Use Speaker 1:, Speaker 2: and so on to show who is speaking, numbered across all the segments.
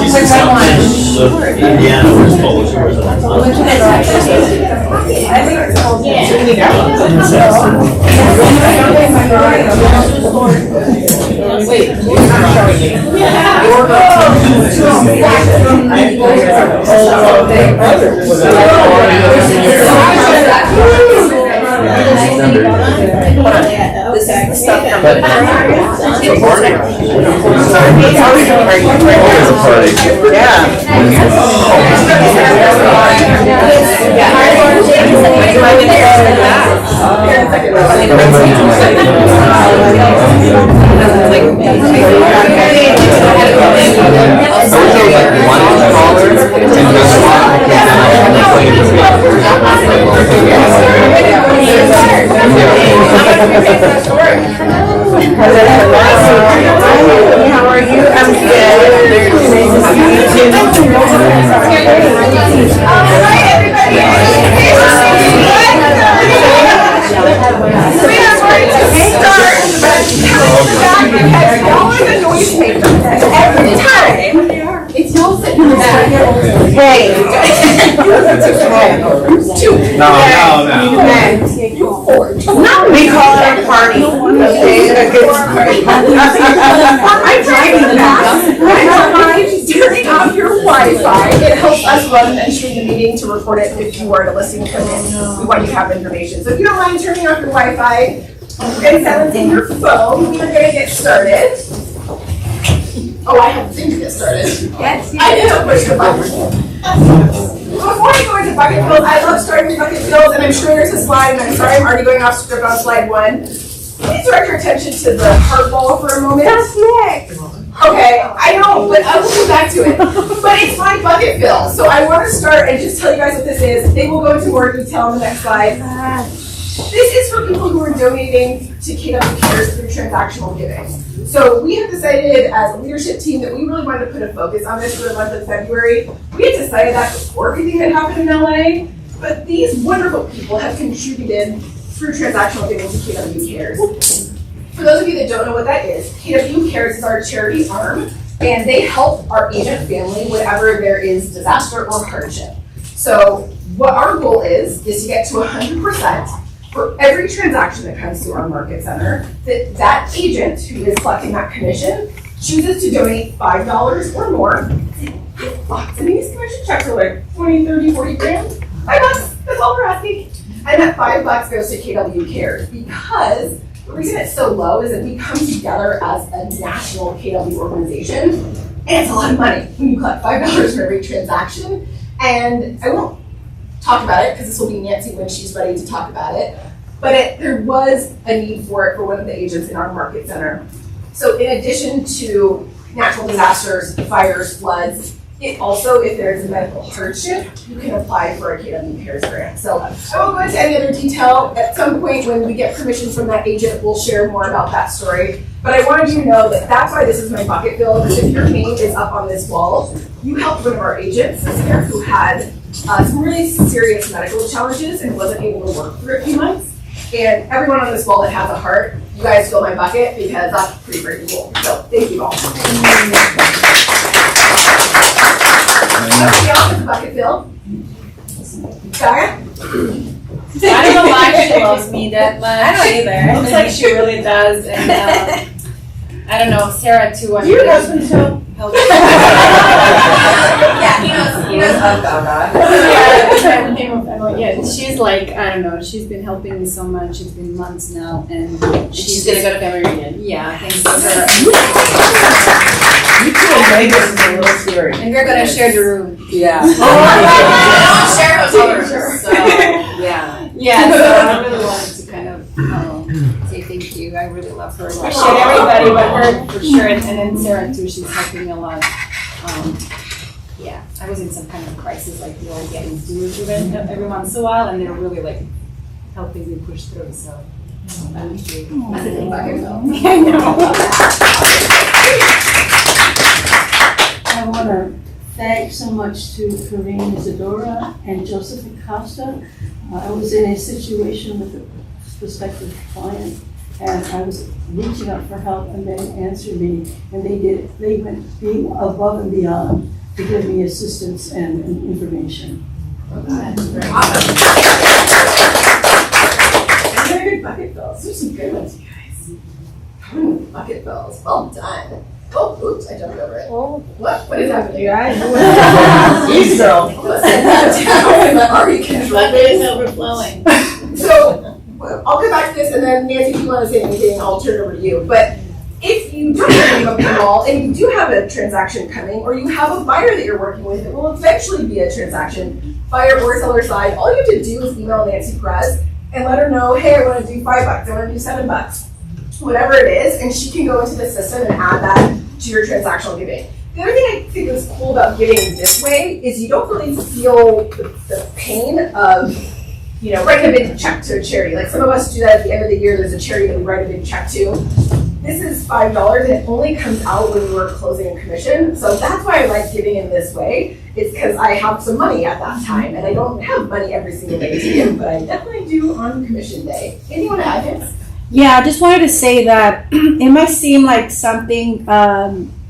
Speaker 1: She's in Indiana or Polish or
Speaker 2: Wait.
Speaker 3: This is the stuff from
Speaker 1: But-
Speaker 3: How are you? I'm good. Nice to see you too. All right, everybody. We are going to start y'all are the noise makers. Every time. It's y'all sitting in the back. Hey. Two.
Speaker 1: No.
Speaker 3: We call it a party. Okay, a good party. I'm driving the bus. Turning off your Wi-Fi. It helps us run and stream the meeting to record it if you are to listen to come in. We want you to have information. So if you don't mind turning off your Wi-Fi and silencing your phone, we are going to get started. Oh, I have things to get started. Yes. I didn't push the button. Before I go into bucket fills, I love starting with bucket fills, and I'm sure there's a slide, and I'm sorry I'm already going off script on slide 1. Please direct your attention to the heart ball for a moment. That's next. Okay, I know, but I will come back to it. But it's my bucket fill, so I want to start and just tell you guys what this is. They will go into more detail on the next slide. This is for people who are donating to KW Cares through transactional giving. So we have decided as a leadership team that we really wanted to put a focus on this for the month of February. We had decided that before everything that happened in LA, but these wonderful people have contributed through transactional giving to KW Cares. For those of you that don't know what that is, KW Cares is our charity arm, and they help our agent family whenever there is disaster or hardship. So what our goal is to get to 100% for every transaction that comes to our market center, that agent who is collecting that commission chooses to donate $5 or more. $5. I mean, these commission checks are like 20, 30, 40 grand. $5, that's all we're asking. And that $5 goes to KW Cares because the reason it's so low is that we come together as a national KW organization, and it's a lot of money when you collect $5 for every transaction. And I won't talk about it because this will be Nancy when she's ready to talk about it. But there was a need for it for one of the agents in our market center. So in addition to natural disasters, fires, floods, it also, if there's a medical hardship, you can apply for a KW Cares grant. So I won't go into any other detail. At some point when we get permission from that agent, we'll share more about that story. But I wanted you to know that that's why this is my bucket fill, because if your name is up on this wall, you helped one of our agents this year who had some really serious medical challenges and wasn't able to work for a few months. And everyone on this wall that has a heart, you guys fill my bucket because that's pretty freaking cool. So thank you all. Everybody else has a bucket fill? Sarah?
Speaker 4: I don't know why she loves me that much.
Speaker 3: I don't either.
Speaker 4: Looks like she really does. And I don't know, Sarah too.
Speaker 3: Do your husband too?
Speaker 4: Help.
Speaker 3: Yeah, he knows of God.
Speaker 4: Yeah, she's like, I don't know, she's been helping me so much. It's been months now, and
Speaker 3: She's gonna go to family reunion.
Speaker 4: yeah, thanks to her.
Speaker 2: You two in Vegas is a little scary.
Speaker 4: And we're gonna share the room.
Speaker 2: Yeah.
Speaker 3: I don't share hotel rooms, so yeah.
Speaker 4: Yeah, so I really wanted to kind of say thank you. I really love her. I appreciate everybody, but her for sure, and then Sarah too. She's helping me a lot. Yeah, I was in some kind of crisis, like we all get into even every once in a while, and they're really like helping me push through. So thank you.
Speaker 3: That's a big bucket fill.
Speaker 4: I know.
Speaker 5: I want to thank so much to Corinne Isadora and Joseph Acosta. I was in a situation with a prospective client And I was reaching out for help and they answered me, and they went being above and beyond to give me assistance and information.
Speaker 3: Awesome. And they're good bucket bills. There's some good ones, you guys. Bucket bills. Well done. Oh, oops, I jumped over it.
Speaker 4: Oh.
Speaker 3: What is happening?
Speaker 2: Easy girl.
Speaker 3: Already controlled.
Speaker 2: Bucket is overflowing.
Speaker 3: So, I'll come back to this, and then Nancy, if you want to say anything, I'll turn it over to you. But if you don't have a payroll, and you do have a transaction coming, or you have a buyer that you're working with, it will eventually be a transaction, buyer or seller side, all you have to do is email Nancy Perez and let her know, hey, I want to do $5, I want to do $7, whatever it is, and she can go into the system and add that to your transactional giving. The other thing I think is cool about giving this way is you don't really feel the pain of, you know, writing a big check to a charity. Like some of us do that at the end of the year, there's a charity that we write a big check to. This is $5 and it only comes out when we're closing a commission. So that's why I like giving in this way. It's because I have some money at that time and I don't have money every single day to give, but I definitely do on commission day. Anything you want to add, Vince?
Speaker 6: Yeah, I just wanted to say that it might seem like something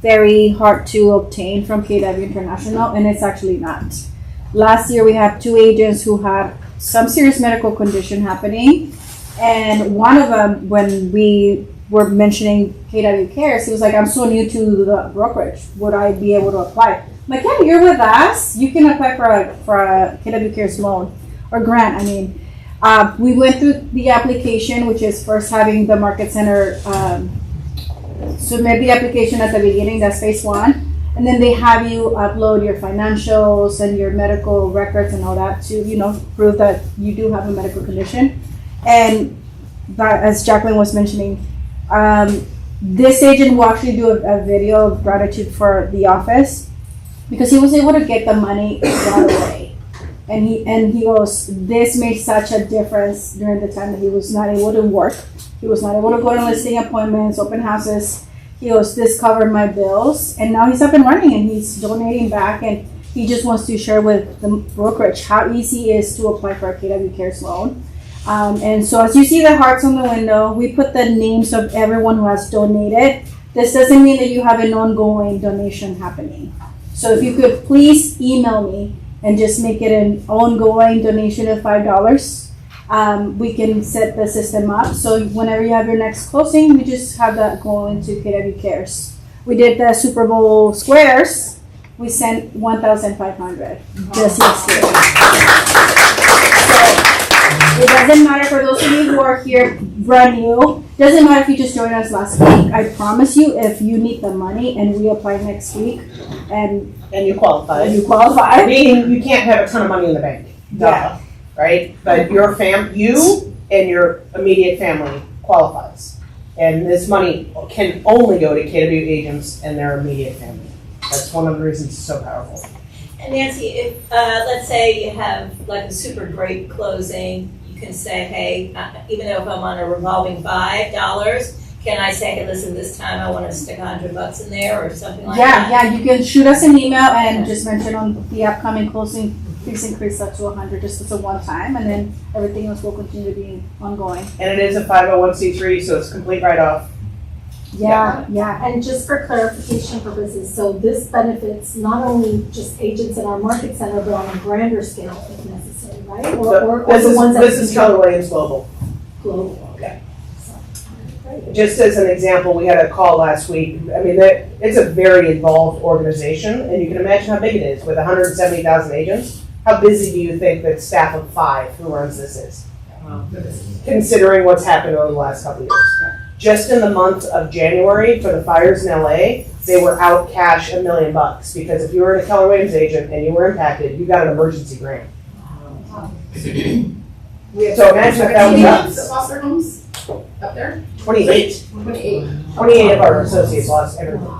Speaker 6: very hard to obtain from KW International, and it's actually not. Last year we had 2 agents who had some serious medical condition happening, and one of them, when we were mentioning KW Cares, he was like, I'm so new to the brokerage, would I be able to apply? I'm like, yeah, you're with us, you can apply for a KW Cares loan, or grant, I mean. We went through the application, which is first having the market center submit the application at the beginning, that's phase 1. And then they have you upload your financials and your medical records and all that to, you know, prove that you do have a medical condition. And that, as Jacqueline was mentioning, this agent will actually do a video of gratitude for the office because he was able to get the money right away. And he goes, this made such a difference during the time that he was not able to work. He was not able to go to listing appointments, open houses. He goes, this covered my bills. And now he's up and running and he's donating back. And he just wants to share with the brokerage how easy it is to apply for a KW Cares loan. And so as you see the hearts on the window, we put the names of everyone who has donated. This doesn't mean that you have an ongoing donation happening. So if you could please email me and just make it an ongoing donation of $5. We can set the system up. So whenever you have your next closing, we just have that go into KW Cares. We did the Super Bowl squares. We sent 1,500 just yesterday. So it doesn't matter for those of you who are here brand new. Doesn't matter if you just joined us last week. I promise you, if you need the money and we apply next week, and
Speaker 2: you qualify.
Speaker 6: qualify.
Speaker 2: Meaning you can't have a ton of money in the bank.
Speaker 6: Yeah.
Speaker 2: Right? But you and your immediate family qualifies. And this money can only go to KW agents and their immediate family. That's one of the reasons it's so powerful.
Speaker 7: And Nancy, if let's say you have like a super great closing, you can say, hey, even though if I'm on a revolving $5, can I say, hey, listen, this time I want to stick $100 in there or something like that?
Speaker 6: Yeah, you can shoot us an email and just mention on the upcoming closing, please increase that to 100 just as a one time, and then everything else will continue to be ongoing.
Speaker 2: And it is a 501c3, so it's complete write-off.
Speaker 6: Yeah.
Speaker 8: And just for clarification purposes, so this benefits not only just agents in our market center, but on a grander scale if necessary, right? Or the ones that.
Speaker 2: This is Keller Williams Global.
Speaker 8: Global.
Speaker 2: Okay. Just as an example, we had a call last week. I mean, it's a very involved organization, and you can imagine how big it is with 170,000 agents. How busy do you think that staff of 5 who runs this is? Considering what's happened over the last couple of years. Just in the month of January for the fires in LA, they were out cash $1 million because if you were a Keller Williams agent and you were impacted, you got an emergency grant. So imagine if that was us.
Speaker 3: That lost their homes up there?
Speaker 2: 28.
Speaker 3: 28.
Speaker 2: 28 of our associates lost everything.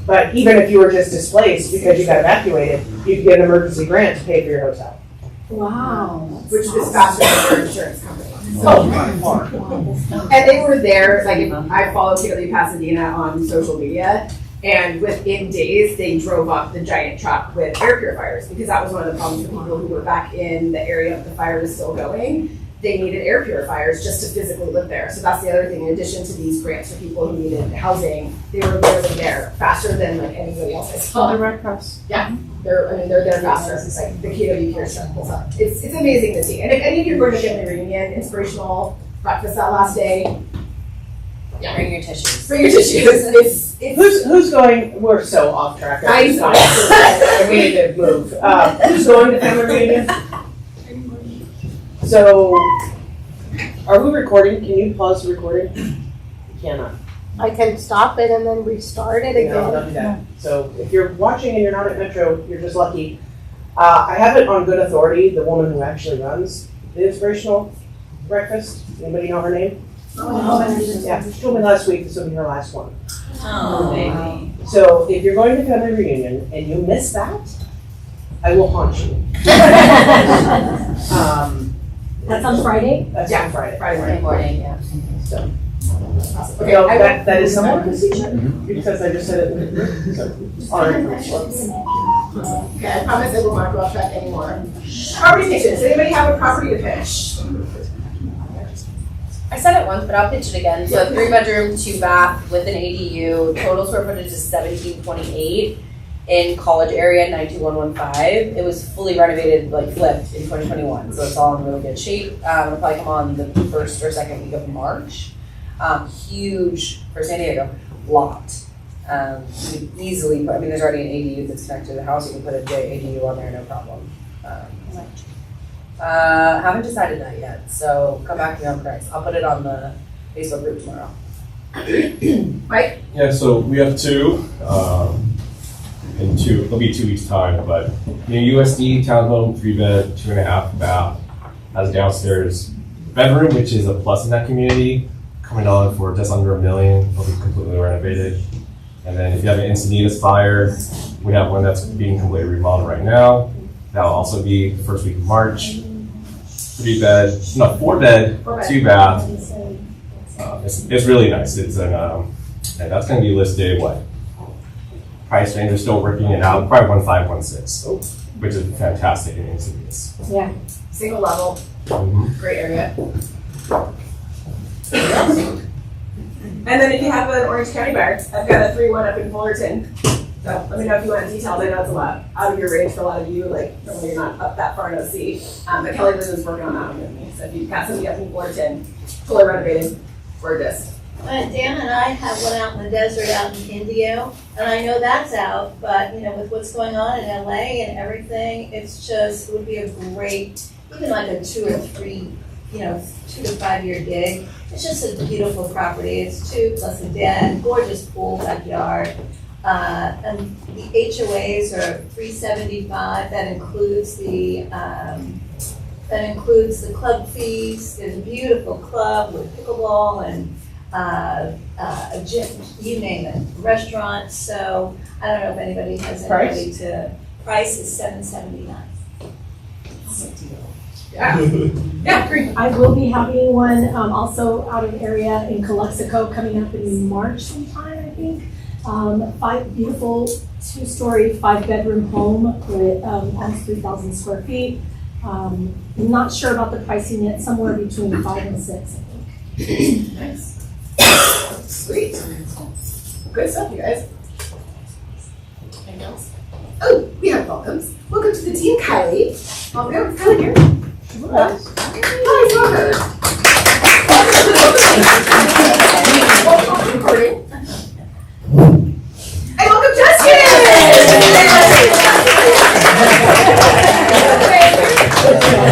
Speaker 2: But even if you were just displaced because you got evacuated, you could get an emergency grant to pay for your hotel.
Speaker 8: Wow.
Speaker 3: Which is faster than their insurance company.
Speaker 2: Oh,
Speaker 3: And they were there, like, I follow KW Pasadena on social media, and within days, they drove up the giant truck with air purifiers, because that was one of the problems for people who were back in the area of the fire was still going. they needed air purifiers just to physically live there. So that's the other thing, in addition to these grants for people who needed housing, they were literally there faster than like anybody else I saw.
Speaker 6: Red Cross.
Speaker 3: They're there faster. It's like the KW Care stuff pulls up. It's amazing to see. And if any of you bring a family reunion, inspirational breakfast that last day,
Speaker 9: Bring your tissues.
Speaker 3: bring your tissues. It's
Speaker 2: Who's going, we're so off track.
Speaker 3: I know.
Speaker 2: We need to move. Who's going to family reunion? So, are we recording? Can you pause the recording? You cannot.
Speaker 8: I can stop it and then restart it
Speaker 2: No,
Speaker 8: again.
Speaker 2: don't do that. So if you're watching and you're not at Metro, you're just lucky. I have it on good authority, the woman who actually runs the inspirational breakfast. Anybody know her name? Yeah, she told me last week this will be her last one.
Speaker 7: Oh, baby.
Speaker 2: So if you're going to family reunion and you miss that, I will haunt you.
Speaker 8: That's on Friday?
Speaker 2: That's on Friday.
Speaker 3: Friday morning.
Speaker 9: Yeah.
Speaker 2: So,
Speaker 3: Okay,
Speaker 2: so
Speaker 3: I
Speaker 2: that is someone because I just said it. So, all right.
Speaker 3: Okay, I promise I will not go off track anymore. Property pitches. Does anybody have a property to pitch?
Speaker 9: I said it once, but I'll pitch it again. So 3-bedroom, 2-bath with an ADU. Total square footage is 1728 in College area, 92115. It was fully renovated, like flipped in 2021, so it's all in really good shape. It'll probably come on the first or second week of March. Huge for San Diego lot. You could easily put, I mean, there's already an ADU that's connected to the house. You can put a ADU on there, no problem. Haven't decided that yet, so come back to me on price. I'll put it on the Facebook group tomorrow.
Speaker 3: Mike?
Speaker 10: Yeah, so we have two, it'll be 2 weeks time, but USD townhome, 3-bed, 2.5 bath, has downstairs bedroom, which is a plus in that community, coming on for just under $1 million. It'll be completely renovated. And then if you have an Encinitas buyer, we have one that's being completely remodeled right now. That'll also be the first week of March. 4-bed, 2-bath. It's really nice. It's an, and that's going to be listed, price range, they're still working it out, probably 1.5, 1.6, which is fantastic in Encinitas.
Speaker 8: Yeah.
Speaker 3: Single level, great area. And then if you have an Orange County buyer, I've got a 3-1 up in Fullerton. So let me know if you want details. I know it's a lot out of your range for a lot of you, like when you're not up that far in OC. But Kelly is working on that one with me. So if you've got somebody up in Fullerton, fully renovated, gorgeous.
Speaker 7: Dan and I have one out in the desert out in Indio, and I know that's out, but with what's going on in LA and everything, it would be a great, even like a 2 or 3, 2 to 5 year gig. It's just a beautiful property. It's 2 plus a den, gorgeous pool, backyard. And the HOAs are $375. That includes the club fees. There's a beautiful club with pickleball and a gym, you name it, restaurant. So I don't know if anybody has anybody to. Price is $779.
Speaker 3: Yeah, great.
Speaker 8: I will be having one also out of area in Calexico coming up in March sometime, I think. 5 beautiful 2-story, 5-bedroom home with almost 3,000 square feet. I'm not sure about the pricing yet, somewhere between 5 and 6, I think.
Speaker 3: Nice. Sweet. Good stuff, you guys. Anything else? Oh, we have welcomes. Welcome to the team, Kylie. Welcome. Is Kylie here? Hi, welcome. Welcome to recording. And welcome, Justin!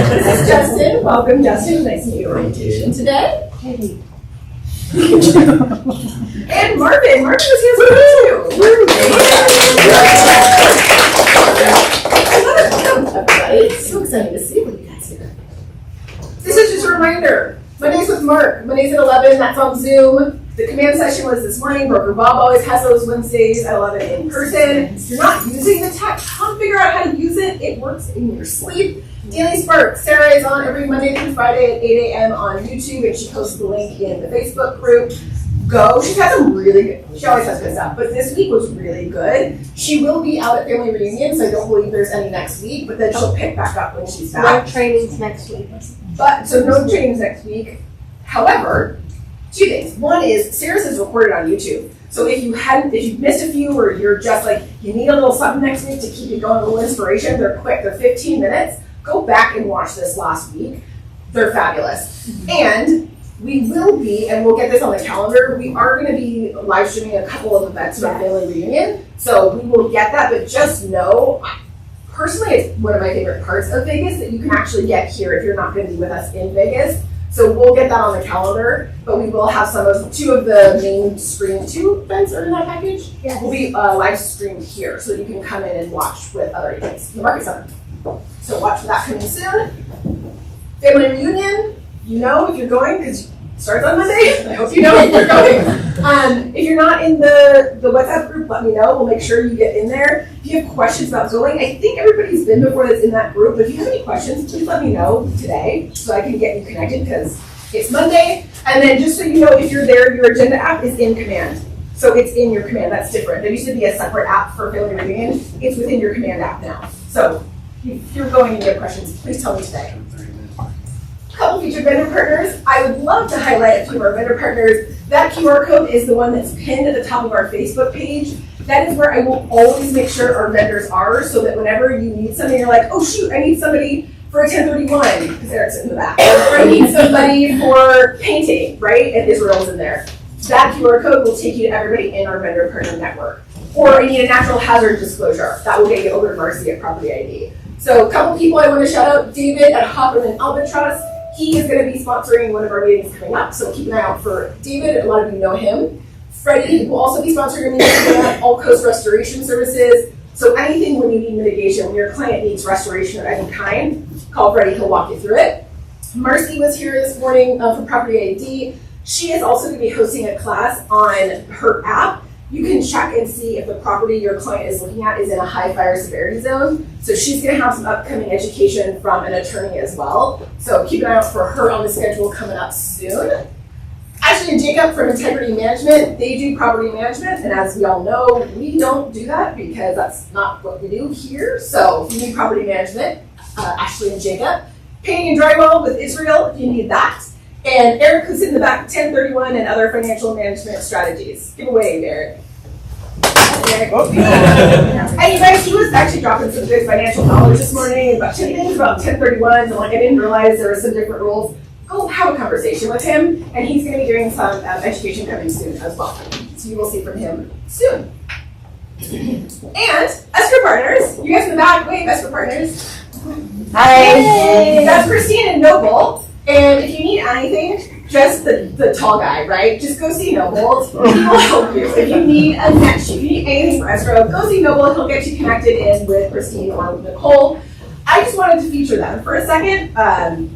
Speaker 3: This is Justin. Welcome, Justin. Nice to meet you orientation today. And Marvin. Marvin was here too. It's so exciting to see you guys here. This is just a reminder. Monday's with Mark. Monday's at 11. That's on Zoom. The command session was this morning. Broker Bob always has those Wednesdays at 11 in person. If you're not using the tech, come figure out how to use it. It works in your sleep. Daily Spark. Sarah is on every Monday through Friday at 8 a.m. on YouTube, and she posts the link in the Facebook group. Go. She's had some really good, she always has good stuff, but this week was really good. She will be out at family reunion, so I don't believe there's any next week, but then she'll pick back up when she's back.
Speaker 8: What trainings next week?
Speaker 3: But, so no trainings next week. However, two things. One is Sarah's is recorded on YouTube. So if you've missed a few or you're just like, you need a little something next week to keep you going, a little inspiration, they're quick, they're 15 minutes. Go back and watch this last week. They're fabulous. And we will be, and we'll get this on the calendar, we are going to be live streaming a couple of events for Family Reunion. So we will get that, but just know, personally, it's one of my favorite parts of Vegas that you can actually get here if you're not going to be with us in Vegas. So we'll get that on the calendar, but we will have two of the main screen, 2 events are in that package.
Speaker 8: Yes.
Speaker 3: Will be live streamed here, so you can come in and watch with other agents in the Market Center. So watch for that coming soon. Family Reunion, you know if you're going, because it starts on Monday. I hope you know if you're going. If you're not in the WhatsApp group, let me know. We'll make sure you get in there. If you have questions about going, I think everybody's been before that's in that group. But if you have any questions, please let me know today so I can get you connected because it's Monday. And then just so you know, if you're there, your agenda app is in command. So it's in your command. That's different. There used to be a separate app for Family Reunion. It's within your command app now. So if you're going and you have questions, please tell me today. Couple featured vendor partners. I would love to highlight a few of our vendor partners. That QR code is the one that's pinned at the top of our Facebook page. That is where I will always make sure our vendors are so that whenever you need something, you're like, oh shoot, I need somebody for a 1031, because Eric's in the back. Or I need somebody for painting, right? And Israel's in there. That QR code will take you to everybody in our vendor partner network. Or I need a natural hazard disclosure. That will get you over to Marcy at Property ID. So a couple people I want to shout out. David at Hoffman and Albatross. He is going to be sponsoring one of our meetings coming up, so keep an eye out for David. A lot of you know him. Freddie will also be sponsoring a meeting coming up, All Coast Restoration Services. So anything when you need mitigation, when your client needs restoration of any kind, call Freddie, he'll walk you through it. Marcy was here this morning for Property ID. She is also going to be hosting a class on her app. You can check and see if the property your client is looking at is in a high fire severity zone. So she's going to have some upcoming education from an attorney as well. So keep an eye out for her on the schedule coming up soon. Ashley and Jacob from Integrity Management, they do property management. And as we all know, we don't do that because that's not what we do here. So if you need property management, Ashley and Jacob. Painting and drywall with Israel if you need that. And Eric, who's in the back, 1031 and other financial management strategies. Give away, Eric. Eric. And you guys, he was actually dropping some good financial knowledge this morning about 10 things about 1031s. And like I didn't realize there were some different rules. Go have a conversation with him. And he's going to be doing some education coming soon as well. So you will see from him soon. And escrow partners. You guys in the back, wave escrow partners. Hi. That's Christine and Noble. And if you need anything, just the tall guy, right? Just go see Noble. He will help you. If you need a net sheet, if you need anything for escrow, go see Noble. He'll get you connected in with Christine or with Nicole. I just wanted to feature them for a second,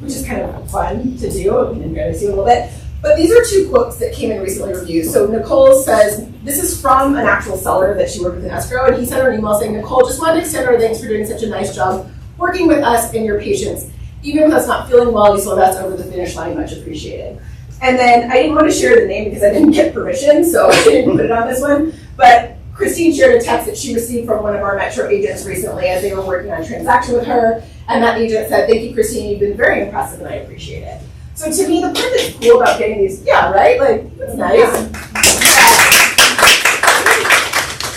Speaker 3: which is kind of fun to do. We can barely see a little bit. But these are 2 quotes that came in recently reviewed. So Nicole says, this is from an actual seller that she worked with in escrow, and he sent her an email saying, Nicole, just wanted to extend our thanks for doing such a nice job working with us and your patience. Even with us not feeling well, you saw us over the finish line, much appreciated. And then I didn't want to share the name because I didn't get permission, so I didn't put it on this one. But Christine shared a text that she received from one of our Metro agents recently as they were working on a transaction with her. And that agent said, thank you, Christine, you've been very impressive and I appreciate it. So to me, the part that's cool about getting these, yeah, right? Like, that's nice.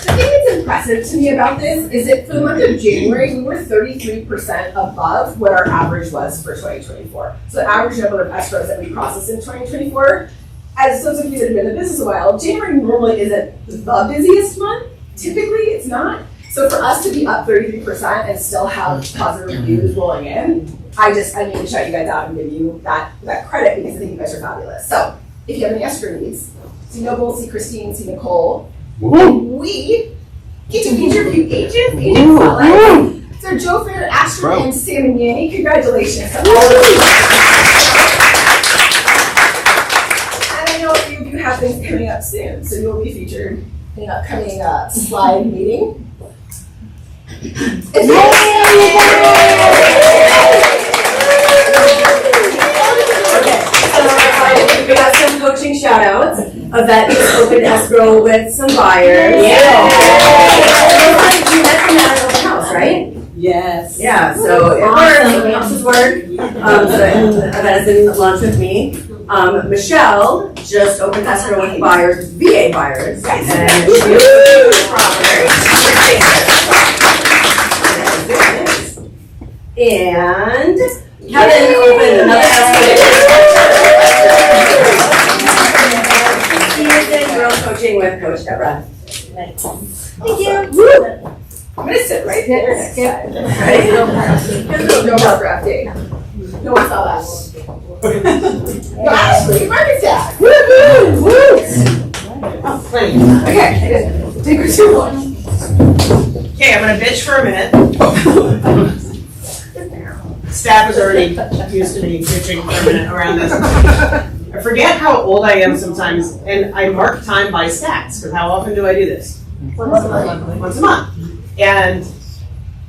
Speaker 3: The thing that's impressive to me about this is that for the month of January, we were 33% above what our average was for 2024. So the average number of escrows that we processed in 2024, as those of you that have been in business a while, January normally isn't the busiest month. Typically, it's not. So for us to be up 33% and still have positive reviews rolling in, I need to shout you guys out and give you that credit because I think you guys are fabulous. So if you have any escrow needs, see Noble, see Christine, see Nicole. And we get to feature a few agents spotlight. So Joe Fair, Ashton, and Sam and Yanni, congratulations to all of you. And I know a few of you have things coming up soon, so you'll be featured in an upcoming slide meeting. We got some coaching shout outs. That is open escrow with some buyers. Yeah. You met them at an open house, right?
Speaker 11: Yes.
Speaker 12: Yeah, so it worked, houses work. That is in launch with me. Michelle just opened escrow with buyers, VA buyers, and she was property. And Kevin opened another He is in growth coaching with Coach Deborah. Thank you. Woo. I'm gonna sit right there next time. Right? No more drafting. No one saw that. Ashley, Market Jack. Woo woo woo. Okay. Take her too long.
Speaker 2: Okay, I'm gonna bitch for a minute. Staff is already used to me bitching for a minute around this. I forget how old I am sometimes, and I mark time by stats, because how often do I do this? Once a month. And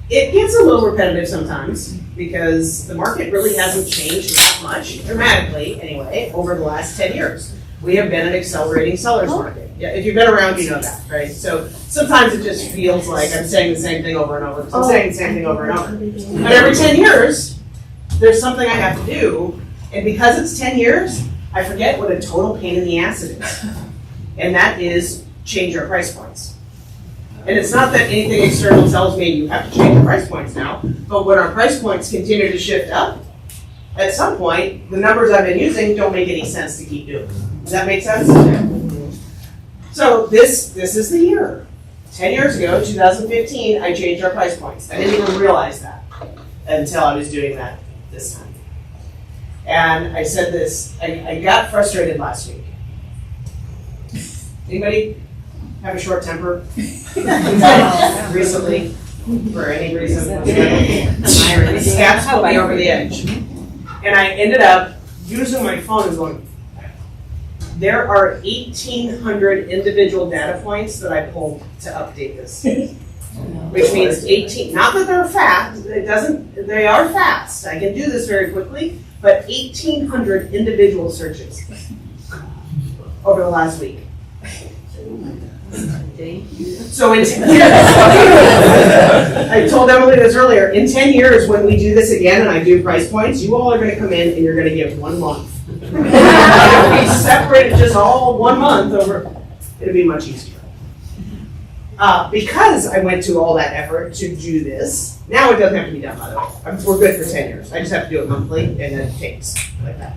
Speaker 2: it gets a little repetitive sometimes, because the market really hasn't changed that much, dramatically anyway, over the last 10 years. We have been an accelerating seller's market. Yeah, if you've been around, you know that, right? So sometimes it just feels like I'm saying the same thing over and over. I'm saying the same thing over and over. But every 10 years, there's something I have to do, and because it's 10 years, I forget what a total pain in the ass it is. And that is change our price points. And it's not that anything external tells me you have to change your price points now, but when our price points continue to shift up, at some point, the numbers I've been using don't make any sense to keep doing. Does that make sense? So this is the year. 10 years ago, 2015, I changed our price points. I didn't even realize that until I was doing that this time. And I said this, I got frustrated last week. Anybody have a short temper? Recently, for any reason. Stats put me over the edge. And I ended up using my phone and going, there are 1,800 individual data points that I pulled to update this. Which means 18, not that they're fast, they are fast. I can do this very quickly, but 1,800 individual searches over the last week. So in 10 years, I told Emily this earlier, in 10 years when we do this again and I do price points, you all are going to come in and you're going to give 1 month. If we separate it just all 1 month over, it'll be much easier. Because I went to all that effort to do this, now it doesn't have to be done, by the way. We're good for 10 years. I just have to do it monthly and then it takes like that.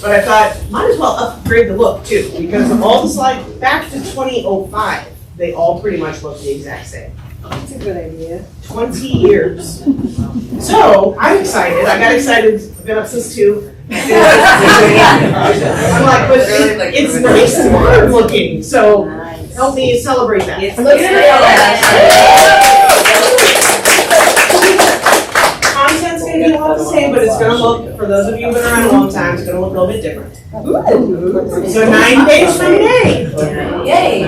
Speaker 2: But I thought, might as well upgrade the look too, because all the slides back to 2005, they all pretty much look the exact same.
Speaker 6: That's a good idea.
Speaker 2: 20 years. So I'm excited. I got excited. I've been up since 2. I'm like, but it's nice and modern looking. So help me celebrate that.
Speaker 12: It looks great.
Speaker 2: Content's going to be all the same, but it's going to look, for those of you who've been around a long time, it's going to look a little bit different. So 9 days from today.
Speaker 12: Yay.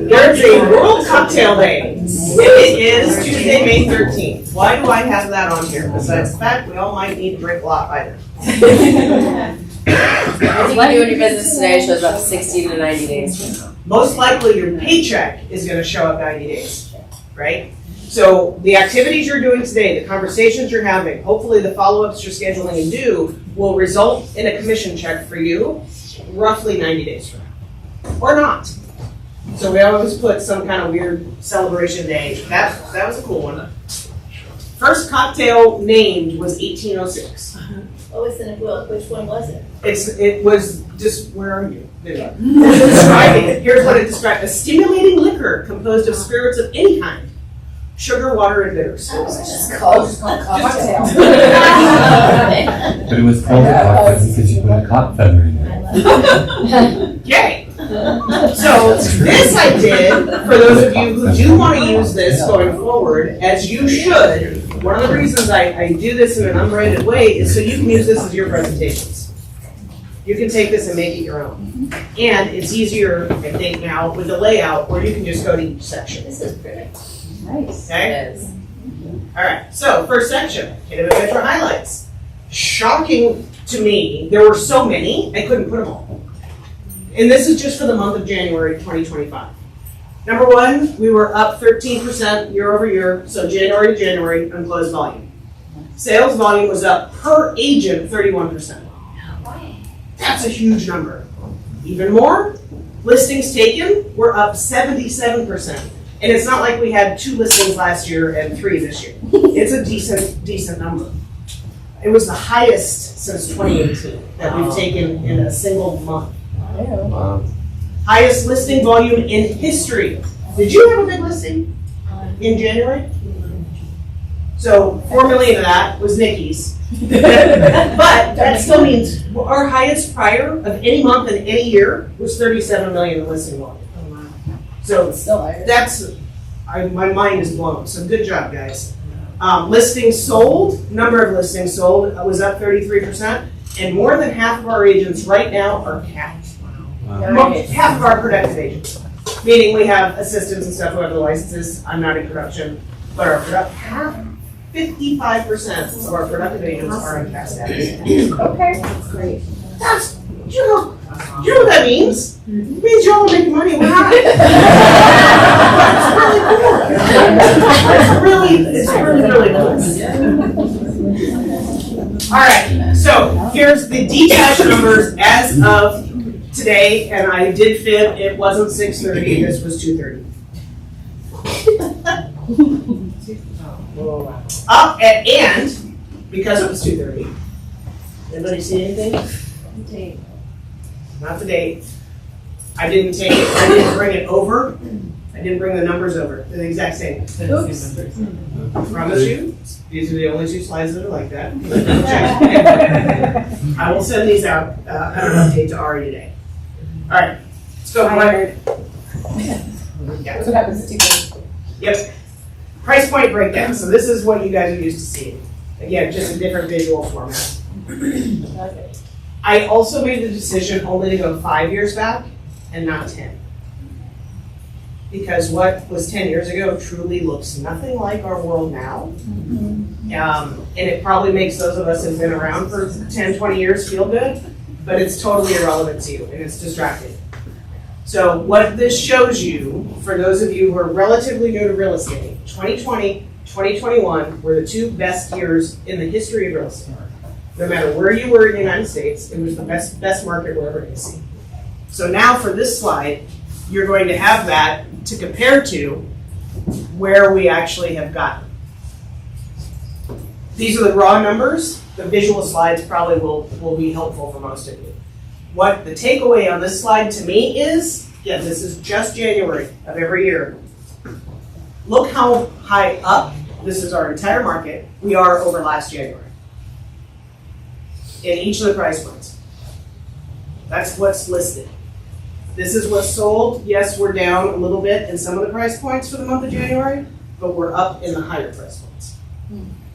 Speaker 2: There's a World Cocktail Day. It is Tuesday, May 13th. Why do I have that on here? Besides the fact we all might need to drink a lot by then.
Speaker 9: Everything you do in your business today shows up 60 to 90 days from now.
Speaker 2: Most likely your paycheck is going to show up 90 days, right? So the activities you're doing today, the conversations you're having, hopefully the follow-ups you're scheduling and do will result in a commission check for you roughly 90 days from now, or not. So we always put some kind of weird celebration day. That was a cool one. First cocktail named was 1806.
Speaker 7: What was it? Well, which one was it?
Speaker 2: It was just, where are you? Describing it. Here's what it described: a stimulating liquor composed of spirits of any kind. Sugar, water, and bitters.
Speaker 3: Just called cocktail.
Speaker 13: But it was called a cocktail because you put a cop feather in it.
Speaker 2: Yay! So this I did for those of you who do want to use this going forward, as you should. One of the reasons I do this in an unbranded way is so you can use this as your presentations. You can take this and make it your own. And it's easier, I think, now with the layout where you can just go to each section.
Speaker 7: This is pretty.
Speaker 6: Nice.
Speaker 2: Okay? All right, so first section, individual highlights. Shocking to me, there were so many, I couldn't put them all. And this is just for the month of January 2025. Number one, we were up 13% year over year, so January to January on closed volume. Sales volume was up per agent 31%. That's a huge number. Even more, listings taken were up 77%. And it's not like we had 2 listings last year and 3 this year. It's a decent number. It was the highest since 2018 that we've taken in a single month. Highest listing volume in history. Did you have a big listing in January? So 4 million of that was Nikki's. But that still means our highest prior of any month in any year was 37 million in listing volume. So that's, my mind is blown. So good job, guys. Listings sold, number of listings sold was up 33%, and more than half of our agents right now are capped. Half of our productive agents, meaning we have assistants and stuff who have the licenses. I'm not in production, but our 55% of our productive agents are in cash status.
Speaker 3: Okay, that's great.
Speaker 2: That's, you know what that means? It means y'all are making money. We're not. It's really cool. All right, so here's the detached numbers as of today, and I did fib. It wasn't 6:30. This was 2:30. And because it was 2:30. Anybody see anything? Not the date. I didn't take it. I didn't bring it over. I didn't bring the numbers over. They're the exact same. Oops. I promise you, these are the only 2 slides that are like that. I will send these out an update to Ari today. All right, let's go.
Speaker 12: That's what happens to people.
Speaker 2: Yep. Price point breakdown. So this is what you guys are used to seeing. Again, just a different visual format. I also made the decision only to go 5 years back and not 10. Because what was 10 years ago truly looks nothing like our world now. And it probably makes those of us who've been around for 10, 20 years feel good, but it's totally irrelevant to you and it's distracting. So what this shows you, for those of you who are relatively new to real estate, 2020, 2021 were the 2 best years in the history of real estate. No matter where you were in the United States, it was the best market we're ever going to see. So now for this slide, you're going to have that to compare to where we actually have gotten. These are the raw numbers. The visual slides probably will be helpful for most of you. What the takeaway on this slide to me is, yeah, this is just January of every year. Look how high up, this is our entire market, we are over last January. In each of the price points. That's what's listed. This is what's sold. Yes, we're down a little bit in some of the price points for the month of January, but we're up in the higher price points.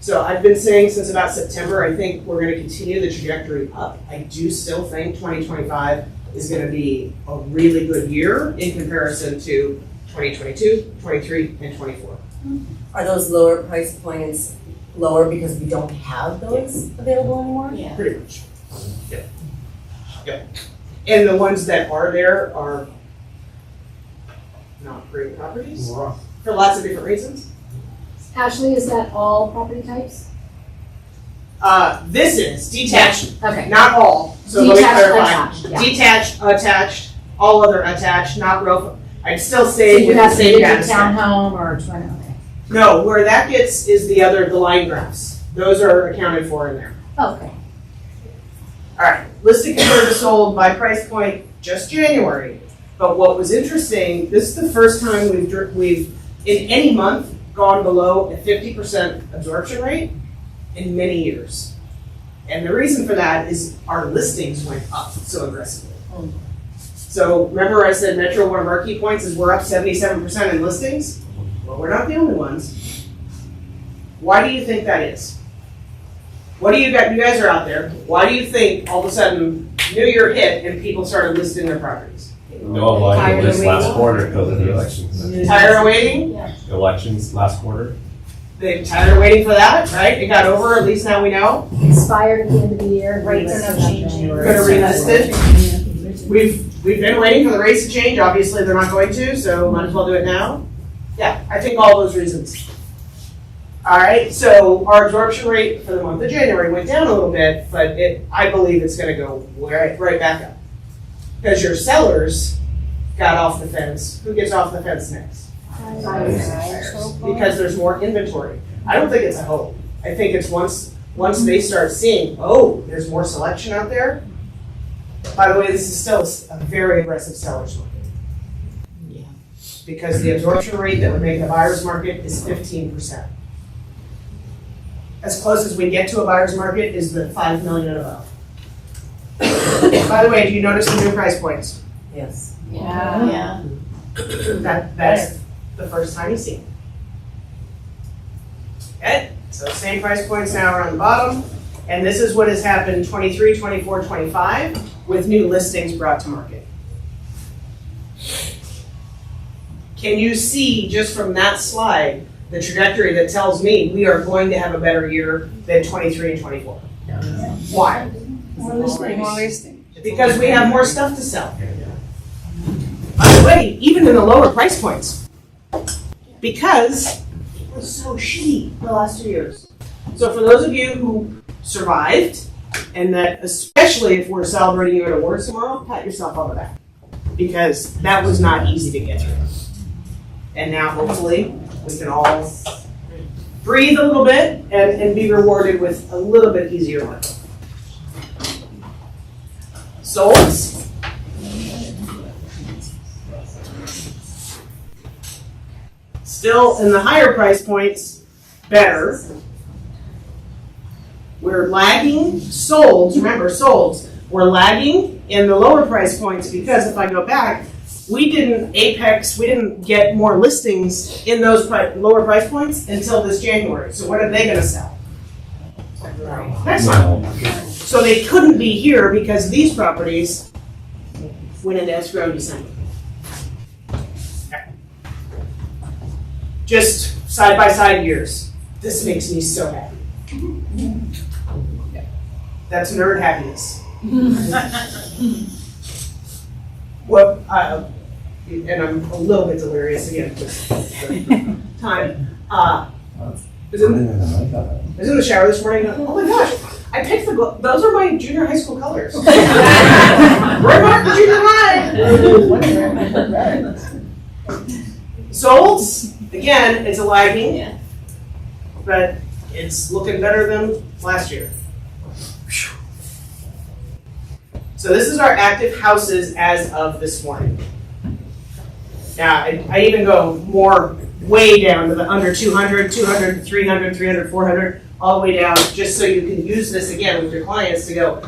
Speaker 2: So I've been saying since about September, I think we're going to continue the trajectory up. I do still think 2025 is going to be a really good year in comparison to 2022, 23, and 24.
Speaker 12: Are those lower price points lower because we don't have those available anymore?
Speaker 4: Yeah.
Speaker 2: Pretty much. Yep. Yep. And the ones that are there are not great properties for lots of different reasons.
Speaker 8: Ashley, is that all property types?
Speaker 2: This is detached,
Speaker 8: Okay.
Speaker 2: not all. So let me
Speaker 8: Detached,
Speaker 2: clarify.
Speaker 8: attached, yeah.
Speaker 2: Detached, attached, all other attached, not real. I'd still
Speaker 8: So
Speaker 2: say
Speaker 8: you
Speaker 2: with
Speaker 8: have
Speaker 2: the
Speaker 8: to
Speaker 2: same
Speaker 8: do
Speaker 2: data
Speaker 8: a
Speaker 2: set.
Speaker 8: townhome or 20, okay.
Speaker 2: No, where that gets is the line graphs. Those are accounted for in there.
Speaker 8: Okay.
Speaker 2: All right, listed compared to sold by price point, just January. But what was interesting, this is the first time we've in any month gone below a 50% absorption rate in many years. And the reason for that is our listings went up so aggressively. So remember I said Metro, one of our key points is we're up 77% in listings? Well, we're not the only ones. Why do you think that is? What do you got? You guys are out there. Why do you think all of a sudden New Year hit and people started listing their properties?
Speaker 10: No line this last quarter because of the elections.
Speaker 2: Tired of waiting?
Speaker 10: Elections last quarter.
Speaker 2: They're tired of waiting for that, right? It got over, at least now we know.
Speaker 8: Expired at the end of the year.
Speaker 4: Rates are not changing.
Speaker 2: We're gonna relist it. we've been waiting for the rates to change, obviously they're not going to, so might as well do it now. Yeah, I think all those reasons. All right, so our absorption rate for the month of January went down a little bit, but I believe it's gonna go right back up. Because your sellers got off the fence. Who gets off the fence next? Because there's more inventory. I don't think it's a hope. I think it's once they start seeing, oh, there's more selection out there. By the way, this is still a very aggressive seller's market. Yeah. Because the absorption rate that would make a buyer's market is 15%. As close as we get to a buyer's market is the 5 million and above. By the way, do you notice the new price points?
Speaker 7: Yes.
Speaker 4: Yeah.
Speaker 2: That's the first time you see it. Okay, so same price points now are on the bottom. And this is what has happened 23, 24, 25 with new listings brought to market. Can you see just from that slide the trajectory that tells me we are going to have a better year than 23 and 24? Why?
Speaker 5: More listings.
Speaker 2: Because we have more stuff to sell. By the way, even in the lower price points, because it was so shitty the last 2 years. So for those of you who survived, and that especially if we're celebrating you at awards tomorrow, pat yourself on the back. Because that was not easy to get through. And now hopefully we can all breathe a little bit and be rewarded with a little bit easier life. Solds. Still in the higher price points, better. We're lagging solds, remember solds, we're lagging in the lower price points because if I go back, we didn't get more listings in those lower price points until this January. So what are they gonna sell? Next time. So they couldn't be here because these properties went into escrow in December. Okay. Just side by side years. This makes me so happy. That's nerd happiness. What? And I'm a little bit delirious again because time. I was in the shower this morning. Oh my gosh! I picked those are my junior high school colors. We're Martin Junior High. Solds again. It's a lagging, but it's looking better than last year. So this is our active houses as of this morning. Now, I even go way down to the under 200, 200, 300, 300, 400, all the way down, just so you can use this again with your clients to go,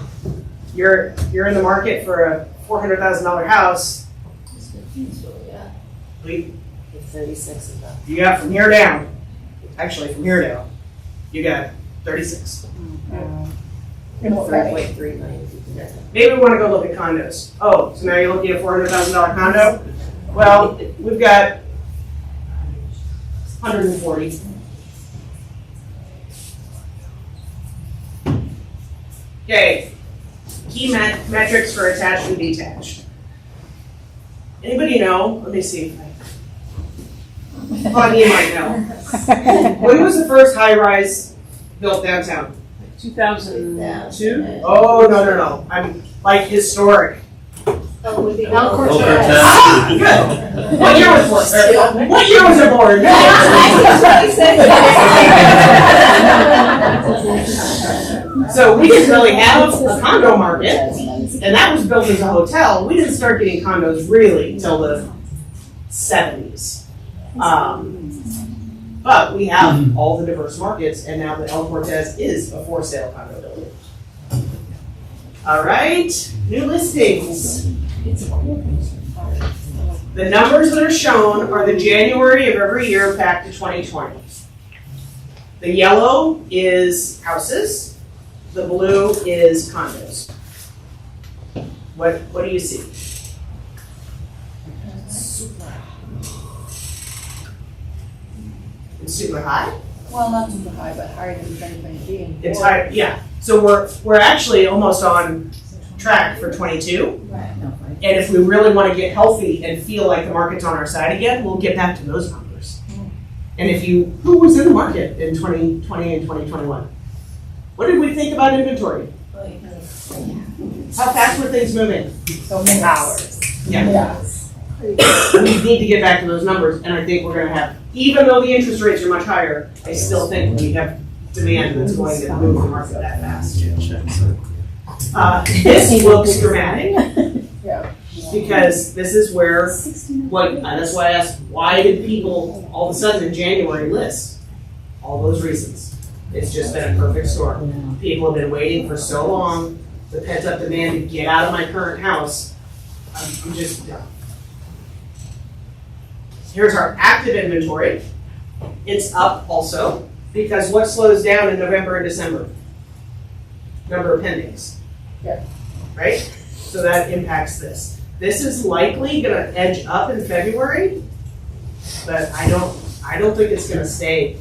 Speaker 2: you're in the market for a $400,000 house.
Speaker 7: It's 36 is up.
Speaker 2: You got from here down, actually from here down, you got 36.
Speaker 7: Like 3 million.
Speaker 2: Maybe we want to go look at condos. Oh, so now you're looking at a $400,000 condo? Well, we've got 140. Okay, key metrics for attached and detached. Anybody know? Let me see. Oh, you might know. When was the first high-rise built downtown? 2002? Oh, no. I'm like historic.
Speaker 8: Oh, would be
Speaker 2: Ah, good. What year was born? What year was it born? So we didn't really have a condo market, and that was built as a hotel. We didn't start getting condos really until the 70s. But we have all the diverse markets, and now the El Cortez is a for sale condo building. All right, new listings. The numbers that are shown are the January of every year back to 2020. The yellow is houses, the blue is condos. What do you see? It's super high?
Speaker 4: Well, not super high, but higher than 2023.
Speaker 2: It's high, yeah. So we're actually almost on track for 22. And if we really want to get healthy and feel like the market's on our side again, we'll get back to those numbers. And who was in the market in 2020 and 2021? What did we think about inventory? How fast were things moving?
Speaker 3: So many hours.
Speaker 2: Yeah. We need to get back to those numbers, and I think we're gonna have, even though the interest rates are much higher, I still think we have demand that's going to move the market that fast. This looks dramatic.
Speaker 3: Yeah.
Speaker 2: Because this is where, that's why I asked, why did people all of a sudden in January list? All those reasons. It's just been a perfect storm. People have been waiting for so long, the pent up demand to get out of my current house. I'm just done. Here's our active inventory. It's up also, because what slows down in November and December? Number of pendings.
Speaker 3: Yeah.
Speaker 2: Right? So that impacts this. This is likely gonna edge up in February, but I don't think it's gonna stay.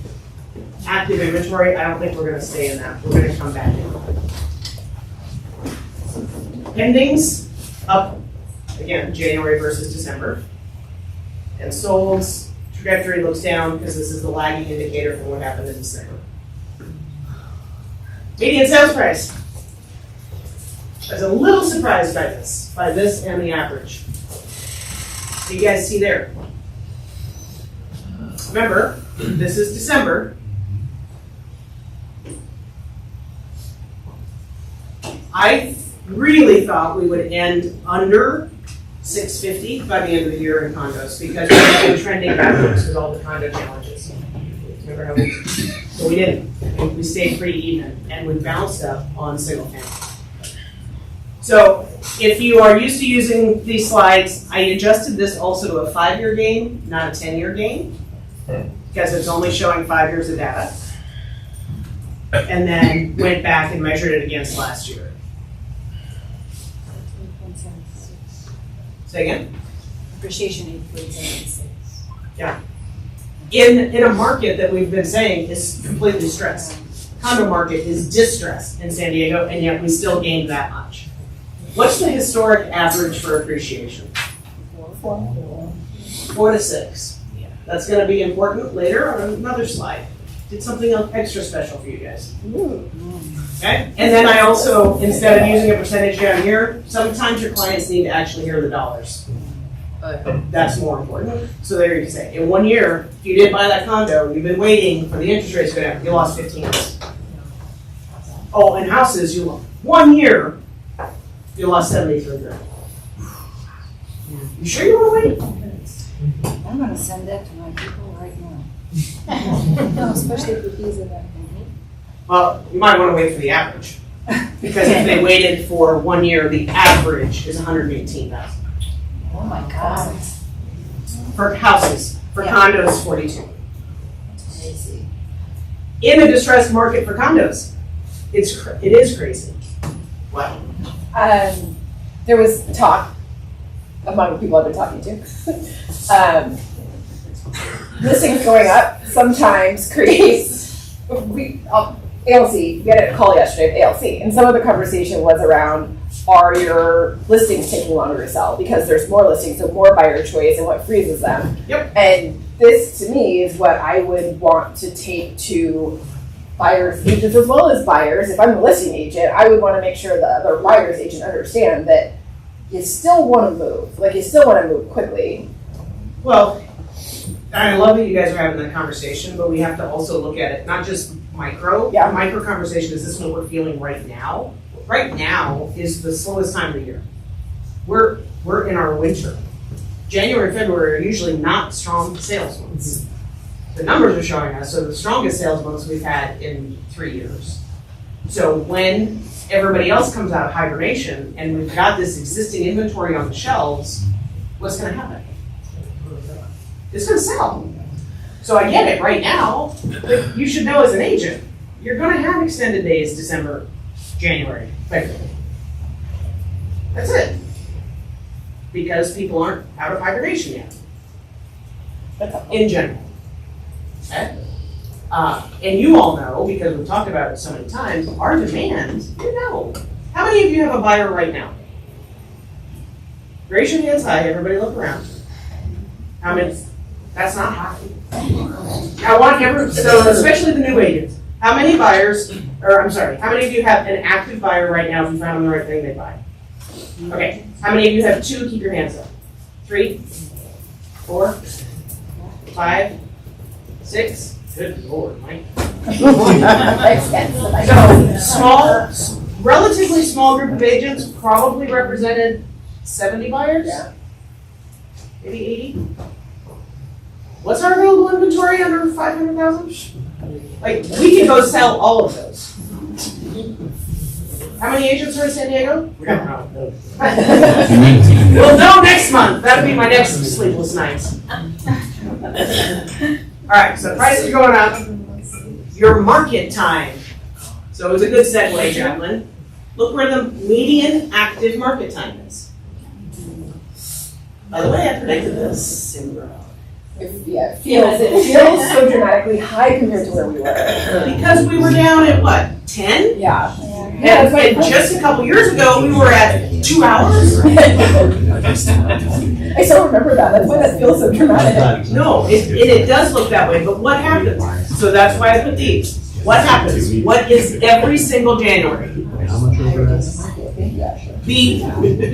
Speaker 2: Active inventory, I don't think we're gonna stay in that. We're gonna come back in. Pendings, up again, January versus December. And solds, trajectory looks down because this is the lagging indicator for what happened in December. Median sales price. I was a little surprised by this and the average. So you guys see there. Remember, this is December. I really thought we would end under 650 by the end of the year in condos because we've been trending backwards with all the condo challenges. Remember how so we didn't. We stayed pretty even and we bounced up on single family. So if you are used to using these slides, I adjusted this also to a 5-year gain, not a 10-year gain, because it's only showing 5 years of data. And then went back and measured it against last year. Say again?
Speaker 4: Appreciation 8.76.
Speaker 2: Yeah. In a market that we've been saying is completely stressed. Condo market is distressed in San Diego, and yet we still gained that much. What's the historic average for appreciation? 4 to 6. Yeah. That's going to be important later on another slide. Did something else extra special for you guys. Okay? And then I also, instead of using a percentage down here, sometimes your clients need to actually hear the dollars. That's more important. So there you can say, in 1 year, if you did buy that condo, you've been waiting for the interest rates to go down, you lost 15. Oh, and houses, you lost 1 year, you lost 73 grand. You sure you want to wait?
Speaker 4: I'm gonna send that to my people right now. No, especially if the fees are that.
Speaker 2: Well, you might want to wait for the average. Because if they waited for 1 year, the average is 118,000.
Speaker 4: Oh my God.
Speaker 2: For houses, for
Speaker 4: Yeah.
Speaker 2: condos, 42.
Speaker 4: Crazy.
Speaker 2: In a distressed market for condos, it is crazy. Wow.
Speaker 3: There was talk among the people I've been talking to. Listings going up sometimes creates, ALC, we had a call yesterday with ALC, and some of the conversation was around, are your listings taking longer to sell? Because there's more listings, so more buyer choice, and what freezes them.
Speaker 2: Yep.
Speaker 3: And this, to me, is what I would want to take to buyers, agents, as well as buyers. If I'm a listing agent, I would want to make sure the other buyer's agent understand that you still want to move. Like, you still want to move quickly.
Speaker 2: Well, I love that you guys are having that conversation, but we have to also look at it, not just micro.
Speaker 3: Yeah.
Speaker 2: Micro conversation is this what we're feeling right now. Right now is the slowest time of the year. We're in our winter. January and February are usually not strong sales months. The numbers are showing us, so the strongest sales months we've had in 3 years. So when everybody else comes out of hibernation and we've got this existing inventory on the shelves, what's gonna happen? It's gonna sell. So I get it right now, but you should know as an agent, you're gonna have extended days December, January, February. That's it. Because people aren't out of hibernation yet. In general. Okay? And you all know, because we've talked about it so many times, our demand, you know. How many of you have a buyer right now? Raise your hands high, everybody look around. How many? That's not high. I want so especially the new agents. How many buyers, or I'm sorry, how many of you have an active buyer right now if you found them the right thing they buy? Okay, how many of you have two? Keep your hands up. 3, 4, 5, 6. Good Lord, Mike. So, relatively small group of agents probably represented 70 buyers? Maybe 80? What's our available inventory under 500,000? Like, we can go sell all of those. How many agents are in San Diego? We don't know. We'll know next month. That'll be my next sleepless nights. All right, so prices are going up. Your market time. So it was a good segue, Jacqueline. Look where the median active market time is. By the way, I predicted this.
Speaker 3: It feels so dramatically high compared to where we were.
Speaker 2: Because we were down at what, 10?
Speaker 3: Yeah.
Speaker 2: And just a couple years ago, we were at 2 hours.
Speaker 3: I still remember that. That's why that feels so dramatic.
Speaker 2: No, it does look that way, but what happens? So that's why I put these. What happens? What is every single January? The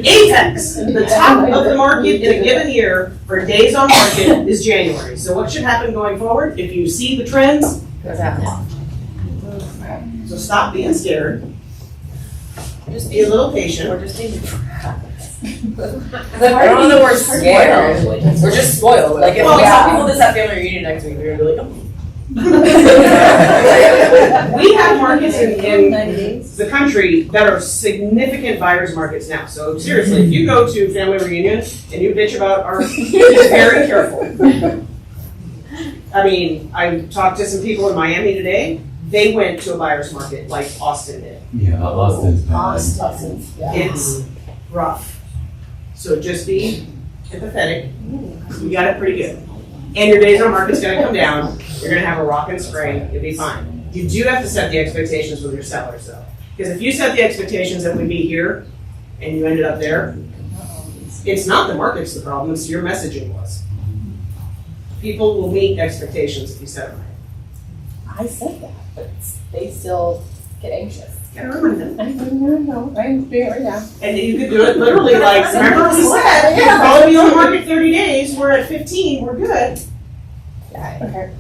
Speaker 2: apex, the top of the market in a given year for days on market is January. So what should happen going forward? If you see the trends, so stop being scared. Just be a little patient.
Speaker 9: We're just being I don't know that we're scared. We're just spoiled. Like if we tell people this at family reunion next week, they're gonna be like, oh.
Speaker 2: We have markets in the country that are significant buyers markets now. So seriously, if you go to family reunion and you bitch about our, be very careful. I mean, I talked to some people in Miami today. They went to a buyer's market like Austin did.
Speaker 13: Yeah, Austin's bad.
Speaker 2: It's rough. So just be empathetic. You got it pretty good. And your days on market's gonna come down. You're gonna have a rockin' spring. You'll be fine. You do have to set the expectations with your sellers though. Because if you set the expectations that we'd be here and you ended up there, it's not the market's the problem, it's your messaging was. People will meet expectations if you set them right.
Speaker 3: I said that, but they still get anxious.
Speaker 2: Gotta remind them.
Speaker 3: No, I'm doing it right now.
Speaker 2: And you could do it literally like, remember we said, we'll probably be on the market 30 days, we're at 15, we're good.
Speaker 3: Yeah, okay.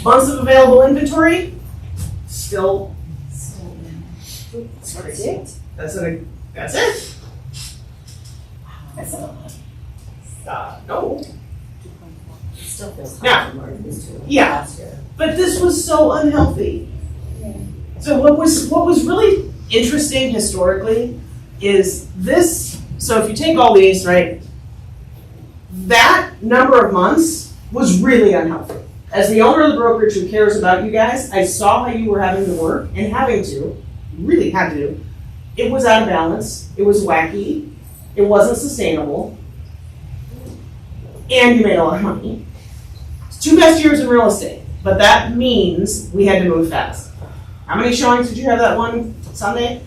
Speaker 2: Months of available inventory, still.
Speaker 3: That's it?
Speaker 2: That's it. That's it.
Speaker 3: That's not
Speaker 2: No.
Speaker 7: It still feels
Speaker 2: Now,
Speaker 7: high for margins too.
Speaker 2: yeah.
Speaker 7: Last year.
Speaker 2: But this was so unhealthy. So what was really interesting historically is this, so if you take all these, right, that number of months was really unhealthy. As the owner of the brokerage who cares about you guys, I saw how you were having to work and having to, really had to. It was out of balance, it was wacky, it wasn't sustainable, and you made a lot of money. It's 2 best years in real estate, but that means we had to move fast. How many showings did you have that one Sunday?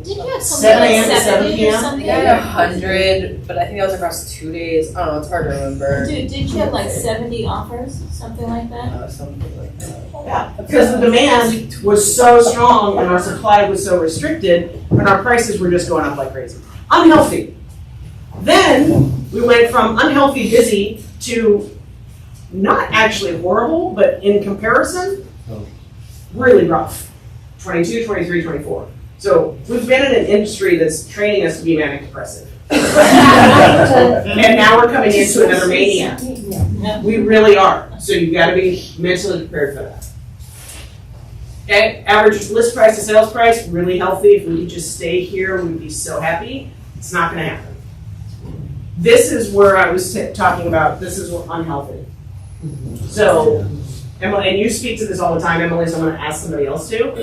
Speaker 7: Did you have
Speaker 2: 7 a.m. to 7 p.m.?
Speaker 7: or something?
Speaker 9: I had 100, but I think that was across 2 days. I don't know, it's hard to remember.
Speaker 7: Did you have like 70 offers, something like that?
Speaker 9: Something like that.
Speaker 2: Yeah, because the demand was so strong and our supply was so restricted, and our prices were just going up like crazy. Unhealthy. Then we went from unhealthy busy to not actually horrible, but in comparison, really rough. 22, 23, 24. So we've been in an industry that's training us to be manic depressive. And now we're coming into another mania. We really are. So you've got to be mentally prepared for that. Okay, average list price to sales price, really healthy. If we could just stay here, we'd be so happy. It's not going to happen. This is where I was talking about, this is unhealthy. So, Emily, and you speak to this all the time, Emily, so I'm going to ask somebody else too.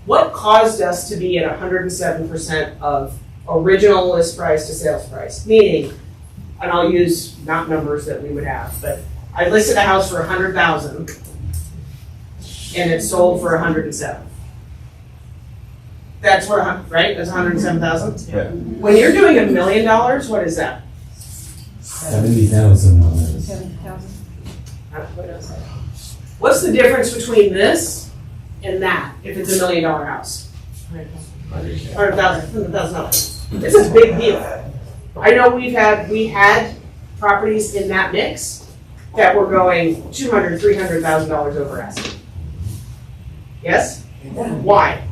Speaker 2: What caused us to be at 107% of original list price to sales price? Meaning, and I'll use not numbers that we would have, but I listed a house for $100,000 and it sold for 107. That's what, right, that's 107,000?
Speaker 10: Yeah.
Speaker 2: When you're doing $1 million, what is that?
Speaker 13: 70,000 on it.
Speaker 6: 70,000.
Speaker 2: What's the difference between this and that, if it's $1 million house? $100,000. It's a big deal. I know we had properties in that mix that were going $200,000, $300,000 over asking. Yes? Why?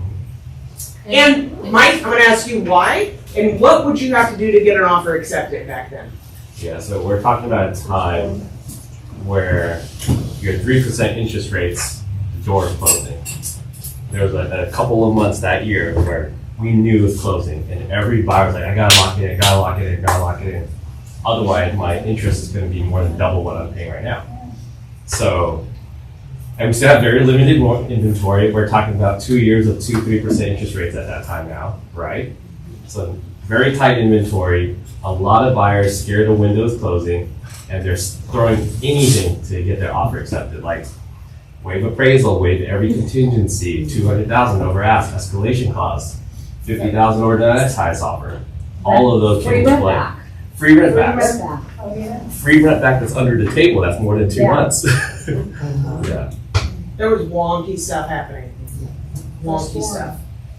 Speaker 2: And Mike, I'm gonna ask you why, and what would you have to do to get an offer accepted back then?
Speaker 10: Yeah, so we're talking about a time where you had 3% interest rates, the door is closing. There was a couple of months that year where we knew it was closing, and every buyer was like, I gotta lock it in, I gotta lock it in, I gotta lock it in. Otherwise, my interest is gonna be more than double what I'm paying right now. So, and we still have very limited inventory. We're talking about 2 years of 2-3% interest rates at that time now, right? So very tight inventory, a lot of buyers scared the windows closing, and they're throwing anything to get their offer accepted, like waive appraisal, waive every contingency, 200,000 over ask, escalation clause, 50,000 over the next highest offer. All of those came into play. Free rent back. Free rent back that's under the table, that's more than 2 months. Yeah.
Speaker 2: There was wonky stuff happening. Wonky stuff.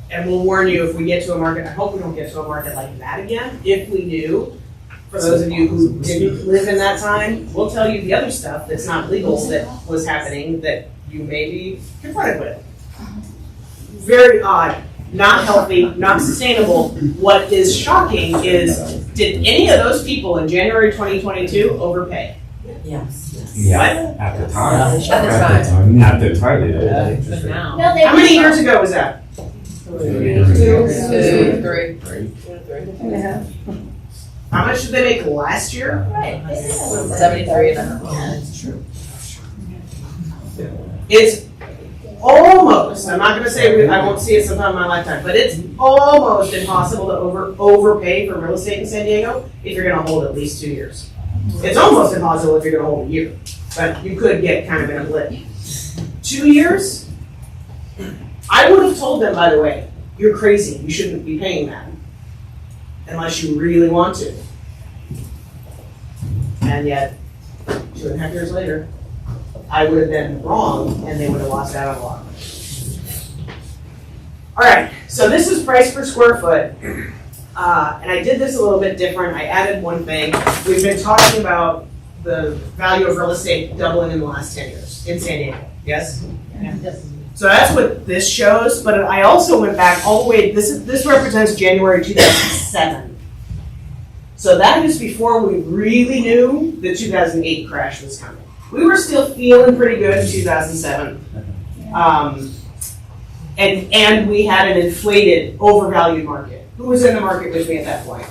Speaker 2: And we'll warn you if we get to a market, I hope we don't get to a market like that again. If we do, for those of you who didn't live in that time, we'll tell you the other stuff that's not legal that was happening that you may be confronted with. Very odd, not healthy, not sustainable. What is shocking is, did any of those people in January 2022 overpay?
Speaker 12: Yes.
Speaker 10: Yeah, at the time.
Speaker 9: At the time.
Speaker 10: At the time, they did.
Speaker 12: But now.
Speaker 2: How many years ago was that?
Speaker 9: 2, 3.
Speaker 2: How much did they make last year?
Speaker 9: 73 and a half.
Speaker 2: It's almost, I'm not gonna say, I won't see it sometime in my lifetime, but it's almost impossible to overpay for real estate in San Diego if you're gonna hold at least 2 years. It's almost impossible if you're gonna hold a year, but you could get kind of in a blip. 2 years? I would have told them, by the way, you're crazy, you shouldn't be paying that. Unless you really want to. And yet, 2.5 years later, I would have been wrong and they would have lost out on a lot. All right, so this is price per square foot. And I did this a little bit different. I added one thing. We've been talking about the value of real estate doubling in the last 10 years in San Diego, yes? Yes. So that's what this shows, but I also went back all the way, this represents January 2007. So that is before we really knew the 2008 crash was coming. We were still feeling pretty good in 2007. And we had an inflated, overvalued market. Who was in the market with me at that point?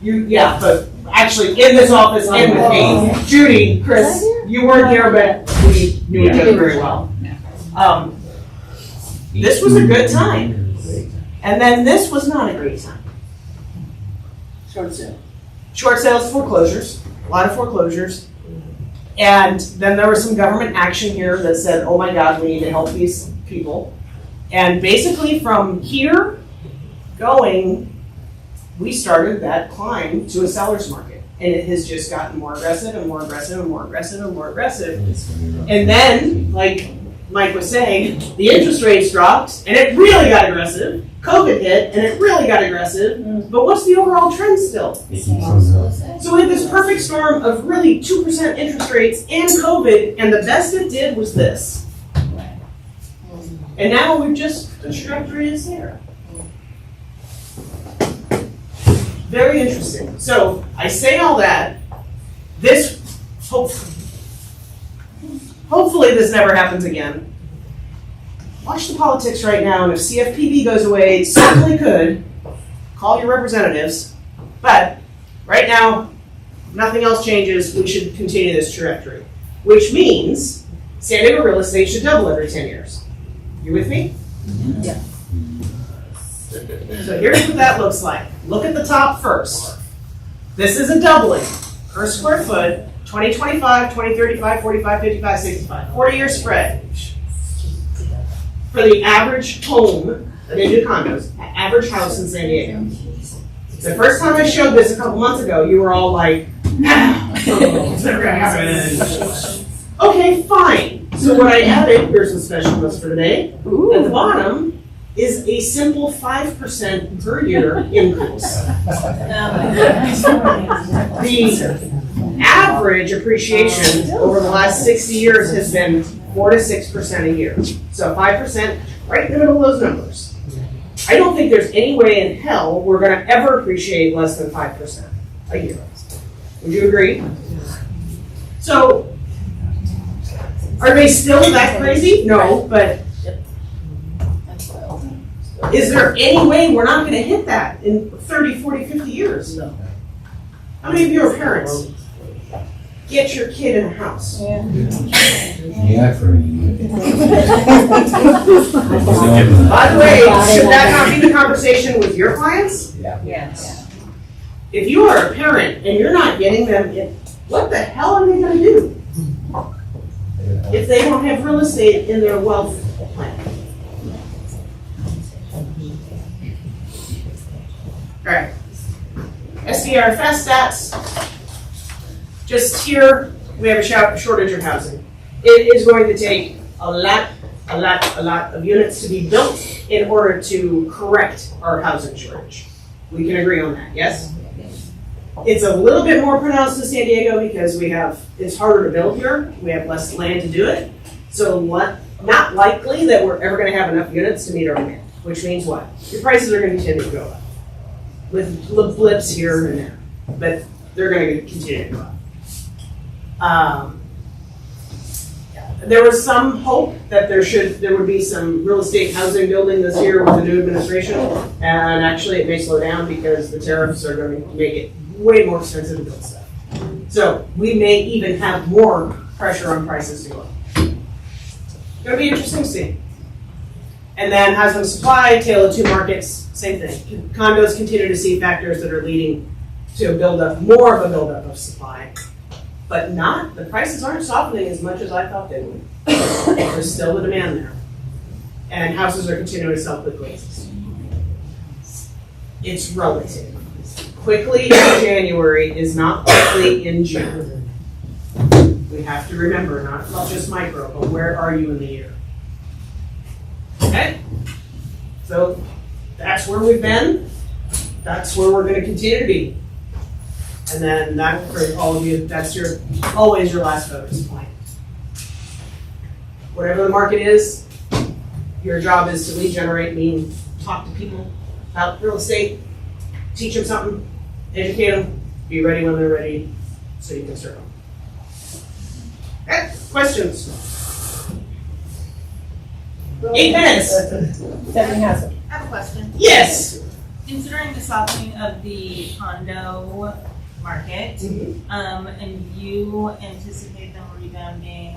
Speaker 2: Yeah, but actually in this office and with me. Judy, Chris, you weren't here, but we knew each other very well. This was a good time. And then this was not a great time.
Speaker 5: Short sale.
Speaker 2: Short sales, foreclosures, a lot of foreclosures. And then there was some government action here that said, oh my God, we need to help these people. And basically from here going, we started that climb to a seller's market. And it has just gotten more aggressive and more aggressive and more aggressive and more aggressive. And then, like Mike was saying, the interest rates dropped and it really got aggressive. COVID hit and it really got aggressive. But what's the overall trend still? So we had this perfect storm of really 2% interest rates and COVID, and the best it did was this. And now we're just, the trajectory is there. Very interesting. So I say all that. This, hopefully this never happens again. Watch the politics right now, and if CFPB goes away, it certainly could. Call your representatives. But right now, nothing else changes. We should continue this trajectory. Which means San Diego real estate should double every 10 years. You with me?
Speaker 9: Yeah.
Speaker 2: So here's what that looks like. Look at the top first. This is a doubling per square foot, 2025, 2035, 45, 55, 65. 40-year spread. For the average home they do condos, average house in San Diego. The first time I showed this a couple months ago, you were all like, it's never gonna happen. Okay, fine. So what I added, here's some special notes for today. At the bottom is a simple 5% per year increase. The average appreciation over the last 60 years has been 4 to 6% a year. So 5%, right in the middle of those numbers. I don't think there's any way in hell we're gonna ever appreciate less than 5% a year. Would you agree? So, are they still that crazy? No, but is there any way we're not gonna hit that in 30, 40, 50 years? No. How many of you are parents? Get your kid in a house.
Speaker 13: Yeah, for you.
Speaker 2: By the way, should that not be the conversation with your clients?
Speaker 7: Yes.
Speaker 2: If you are a parent and you're not getting them in, what the hell are they gonna do if they don't have real estate in their wealth plan? All right. SDR fast stats. Just here, we have a shortage of housing. It is going to take a lot of units to be built in order to correct our housing shortage. We can agree on that, yes? It's a little bit more pronounced in San Diego because it's harder to build here. We have less land to do it. So not likely that we're ever gonna have enough units to meet our demand, which means what? Your prices are gonna continue to go up with blips here and there, but they're gonna continue to go up. There was some hope that there would be some real estate housing building this year with the new administration, and actually it may slow down because the tariffs are going to make it way more expensive to build stuff. So we may even have more pressure on prices to go up. It's going to be interesting to see. And then housing supply, tale of two markets, same thing. Condos continue to see factors that are leading to more of a buildup of supply. But the prices aren't softening as much as I thought they would. There's still the demand there. And houses are continuing to sell quickly. It's relative. Quickly in January is not quickly in June. We have to remember, not just micro, but where are you in the year? Okay? So that's where we've been. That's where we're going to continue to be. And then that, for all of you, that's always your last focus point. Whatever the market is, your job is to lead generate, meaning talk to people about real estate, teach them something, educate them, be ready when they're ready, so you can serve them. Okay, questions? 8 minutes.
Speaker 3: Stephanie has it.
Speaker 11: I have a question.
Speaker 2: Yes.
Speaker 11: Considering the softening of the condo market, and you anticipate them rebounding.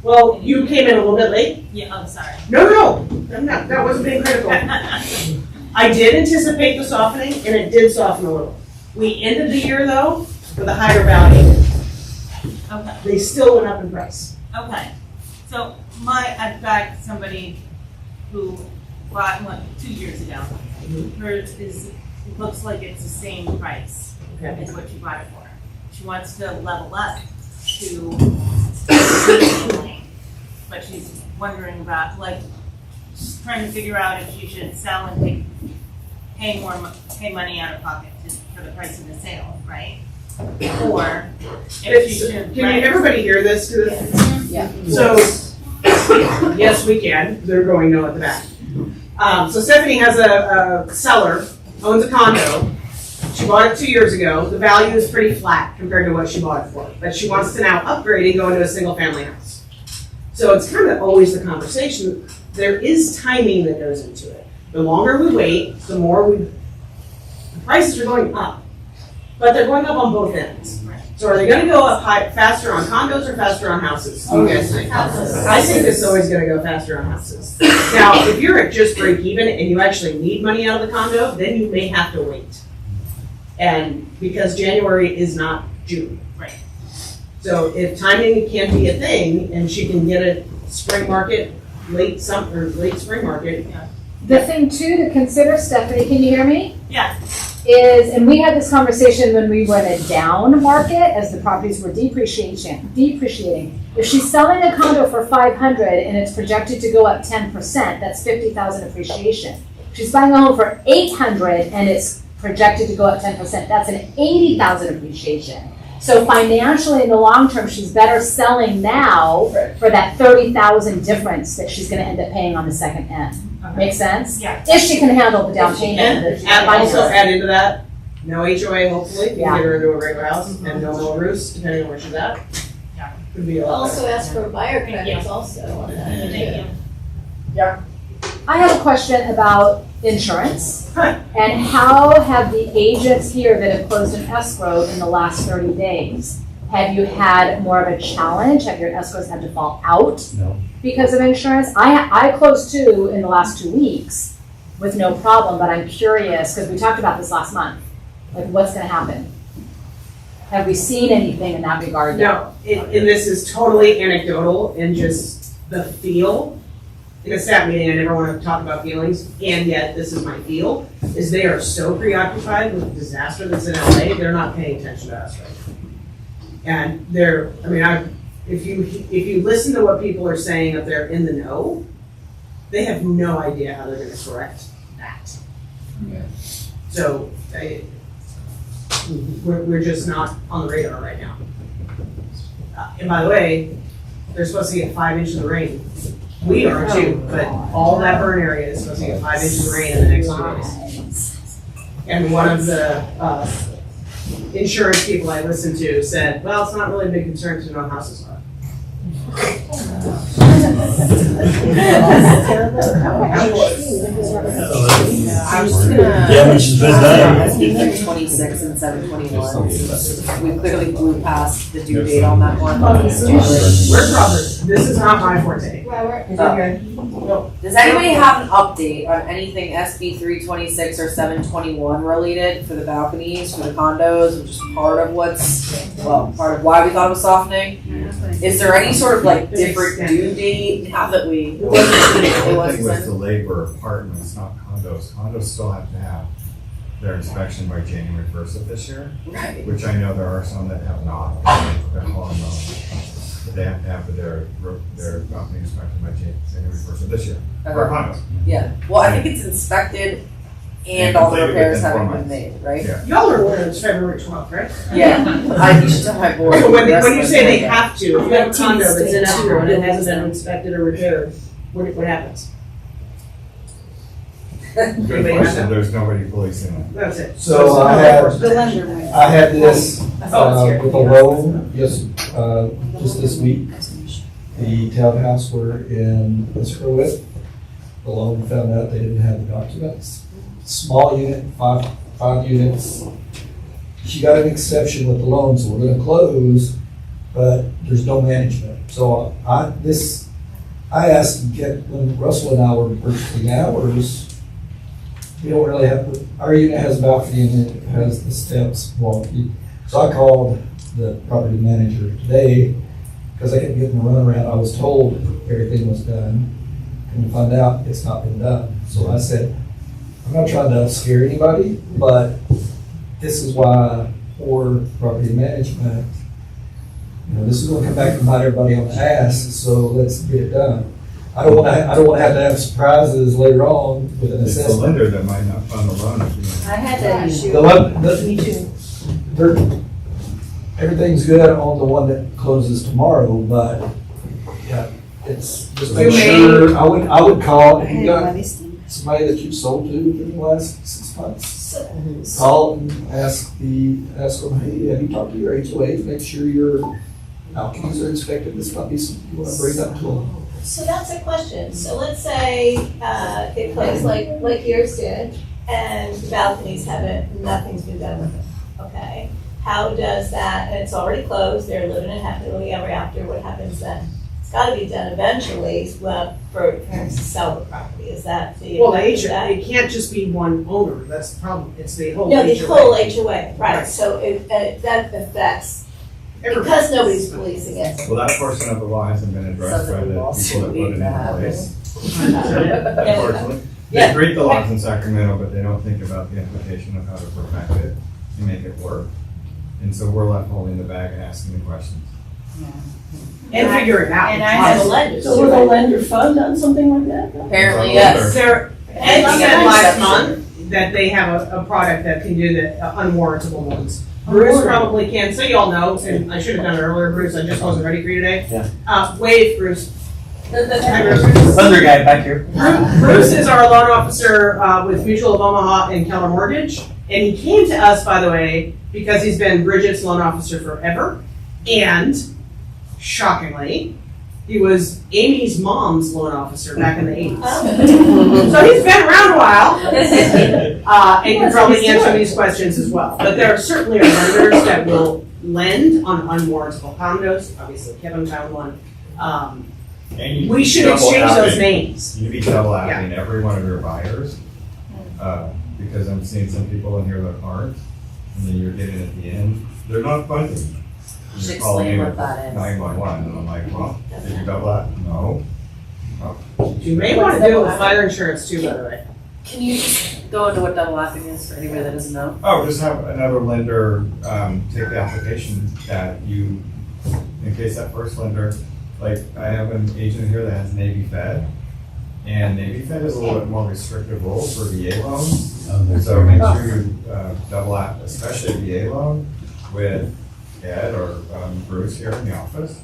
Speaker 2: Well, you came in a little bit late.
Speaker 11: Yeah, oh, sorry.
Speaker 2: No, that wasn't being critical. I did anticipate the softening, and it did soften a little. We ended the year, though, with a higher value.
Speaker 11: Okay.
Speaker 2: They still went up in price.
Speaker 11: Okay. So I've got somebody who bought one 2 years ago. Hers looks like it's the same price as what she bought it for. She wants to level up to, but she's wondering about, she's trying to figure out if she should sell and pay money out of pocket for the price of the sale, right? Or if she should.
Speaker 2: Can everybody hear this?
Speaker 9: Yeah.
Speaker 2: So, yes, we can. They're going no at the back. So Stephanie has a seller, owns a condo. She bought it 2 years ago. The value is pretty flat compared to what she bought it for. But she wants to now upgrade and go into a single family house. So it's kind of always the conversation. There is timing that goes into it. The longer we wait, the more the prices are going up. But they're going up on both ends. So are they going to go up faster on condos or faster on houses? You guys think? I think it's always going to go faster on houses. Now, if you're at just break even and you actually need money out of the condo, then you may have to wait. And because January is not June.
Speaker 11: Right.
Speaker 2: So if timing can be a thing and she can get a spring market, late spring market,
Speaker 14: The thing too to consider, Stephanie, can you hear me?
Speaker 11: Yeah.
Speaker 14: And we had this conversation when we were in a down market as the properties were depreciating. If she's selling a condo for 500 and it's projected to go up 10%, that's 50,000 appreciation. If she's buying a home for 800 and it's projected to go up 10%, that's an 80,000 appreciation. So financially, in the long term, she's better selling now for that 30,000 difference that she's going to end up paying on the second end. Make sense?
Speaker 11: Yeah.
Speaker 14: If she can handle the down payment.
Speaker 2: And also add into that, no HOA hopefully, you
Speaker 14: Yeah.
Speaker 2: can get her into a regular house, and no more roofs, depending on where she's at. Could be a lot
Speaker 7: Also ask for buyer credits also on that.
Speaker 11: Thank you.
Speaker 14: I have a question about insurance. And how have the agents here that have closed an escrow in the last 30 days? Have you had more of a challenge? Have your escrows had to fall out
Speaker 13: No.
Speaker 14: because of insurance? I closed 2 in the last 2 weeks with no problem, but I'm curious, because we talked about this last month. Like, what's gonna happen? Have we seen anything in that regard yet?
Speaker 2: No, and this is totally anecdotal and just the feel. In a staff meeting, I never want to talk about feelings, and yet this is my feel, is they are so preoccupied with the disaster that's in LA, they're not paying attention to us right now. And if you listen to what people are saying up there in the know, they have no idea how they're going to correct that. So, we're just not on the radar right now. And by the way, they're supposed to get 5 inches of rain. We are too, but all that burn area is supposed to get 5 inches of rain in the next 2 days. And one of the insurance people I listened to said, well, it's not really a big concern because no houses are.
Speaker 1: Damage has been done.
Speaker 9: 26 and 721. We clearly blew past the due date on that one.
Speaker 2: We're progress. This is not my forte.
Speaker 9: Does anybody have an update on anything SB 326 or 721 related for the balconies, for the condos, which is part of part of why we thought it was softening? Is there any sort of like different due date now that we?
Speaker 15: The whole thing was delayed for apartments, not condos. Condos still have to have their inspection by January 1st of this year.
Speaker 9: Right.
Speaker 15: Which I know there are some that have not. But they have to have their balcony inspected by January 1st of this year. For condos.
Speaker 9: Yeah. Well, I think it's inspected and all the
Speaker 15: completed
Speaker 9: repairs
Speaker 15: within 4
Speaker 9: haven't been
Speaker 15: months.
Speaker 9: made, right?
Speaker 15: Yeah.
Speaker 2: Y'all are aware it's February 12th, right?
Speaker 9: Yeah. You should tell my board.
Speaker 2: So when
Speaker 9: the
Speaker 2: you say they
Speaker 9: rest
Speaker 2: have to, if you have a condo that's in
Speaker 9: Tease
Speaker 2: escrow and it
Speaker 9: state.
Speaker 2: hasn't been inspected or repaired, what happens?
Speaker 15: Good question, there's nobody policing it.
Speaker 2: That's it.
Speaker 16: So I had this with a loan just this week. The townhouse we're in escrow with, the loan found out they didn't have the documents. Small unit, five units. She got an exception with the loan, so we're gonna close, but there's no management. So I asked when Russell and I were purchasing ours, we don't really have, our unit has a balcony and it has the steps walking. So I called the property manager today because I kept getting the runaround. I was told everything was done, and we found out it's not been done. So I said, I'm not trying to scare anybody, but this is why poor property management, this is gonna come back and bite everybody on the ass, so let's get it done. I don't want to have to have surprises later on with an
Speaker 15: It's the
Speaker 16: assessment.
Speaker 15: lender that might not fund the loan.
Speaker 14: I had that issue.
Speaker 16: Me too. Everything's good on the one that closes tomorrow, but yeah, it's just make sure, I would call, if you got somebody that you've sold to in the last 6 months, call and ask them, hey, have you talked to your HOA to make sure your balconies are inspected? This might be something you want to bring up to them.
Speaker 7: So that's a question. So let's say it closed like yours did, and the balconies nothing's been done with them. Okay. How does that? And it's already closed. They're living it happily ever after. What happens then? It's got to be done eventually. For parents to sell the property. Is that the?
Speaker 2: Well, it can't just be one owner. That's the problem. It's the whole.
Speaker 7: No, the
Speaker 2: HOA.
Speaker 7: whole HOA. Right. So that affects. Because nobody's policing it.
Speaker 15: Well, that portion of the law hasn't been addressed by the people that put it in place. Unfortunately. They create the laws in Sacramento, but they don't think about the implication of how to perfect it and make it work. And so we're left holding the bag and asking the questions.
Speaker 2: And figure it out.
Speaker 7: And I have a lender.
Speaker 5: So will the lender fund on something like that?
Speaker 9: Apparently, yes.
Speaker 2: Ed said last month that they have a product that can do the unwarrantable ones. Bruce probably can, so y'all know, and I should have done it earlier, Bruce, I just wasn't ready for you today.
Speaker 1: Yeah.
Speaker 2: Wave, Bruce.
Speaker 1: Thunder guy back here.
Speaker 2: Bruce is our loan officer with Mutual of Omaha and Keller Mortgage, and he came to us, by the way, because he's been Bridget's loan officer forever, and shockingly, he was Amy's mom's loan officer back in the 80s. So he's been around a while, and can probably answer these questions as well. But there certainly are lenders that will lend on unwarrantable condos. Obviously, Kevin found one.
Speaker 15: And you
Speaker 2: We should
Speaker 15: double
Speaker 2: exchange those
Speaker 15: apping.
Speaker 2: names.
Speaker 15: You be double apping every one of your buyers, because I'm seeing some people in here that aren't, and then you're getting at the end, they're not funding.
Speaker 9: Just
Speaker 15: You're calling
Speaker 9: explain
Speaker 15: me
Speaker 9: what
Speaker 15: with
Speaker 9: that is.
Speaker 15: 911, and I'm like, well, did you double that? No.
Speaker 2: You may want to do it with fire insurance too, by the way.
Speaker 9: Can you just go into what double lapping is for anybody that doesn't know?
Speaker 15: Oh, just have another lender take the application that you, in case that first lender, like I have an agent here that has Navy Fed, and Navy Fed is a little bit more restrictive rules for VA loans. So make sure you double app, especially a VA loan, with Ed or Bruce here in the office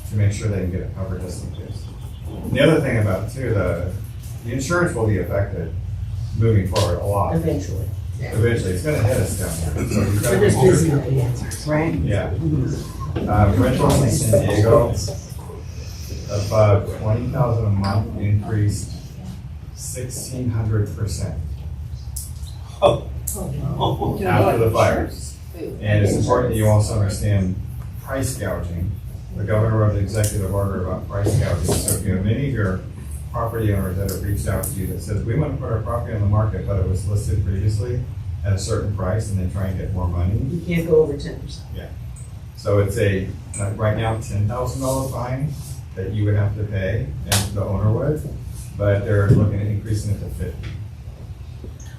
Speaker 15: to make sure they can get it covered just in case. And the other thing about it too, the insurance will be affected moving forward a lot.
Speaker 2: Eventually.
Speaker 15: Eventually, it's gonna hit us down here. So you've got
Speaker 2: We're
Speaker 15: to
Speaker 2: just busy with the answers, right?
Speaker 15: Yeah. Rentals in San Diego, about 20,000 a month increased 1,600% after the fires. And it's important that you also understand price gouging. The governor wrote an executive order about price gouging. So if you have many of your property owners that have reached out to you that says, we want to put our property on the market, but it was listed previously at a certain price, and they try and get more money.
Speaker 2: You can't go over 10%.
Speaker 15: Yeah. So it's right now, $10,000 fine that you would have to pay, and the owner would, but they're looking at increasing it to $50,000.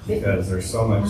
Speaker 15: Because there's so much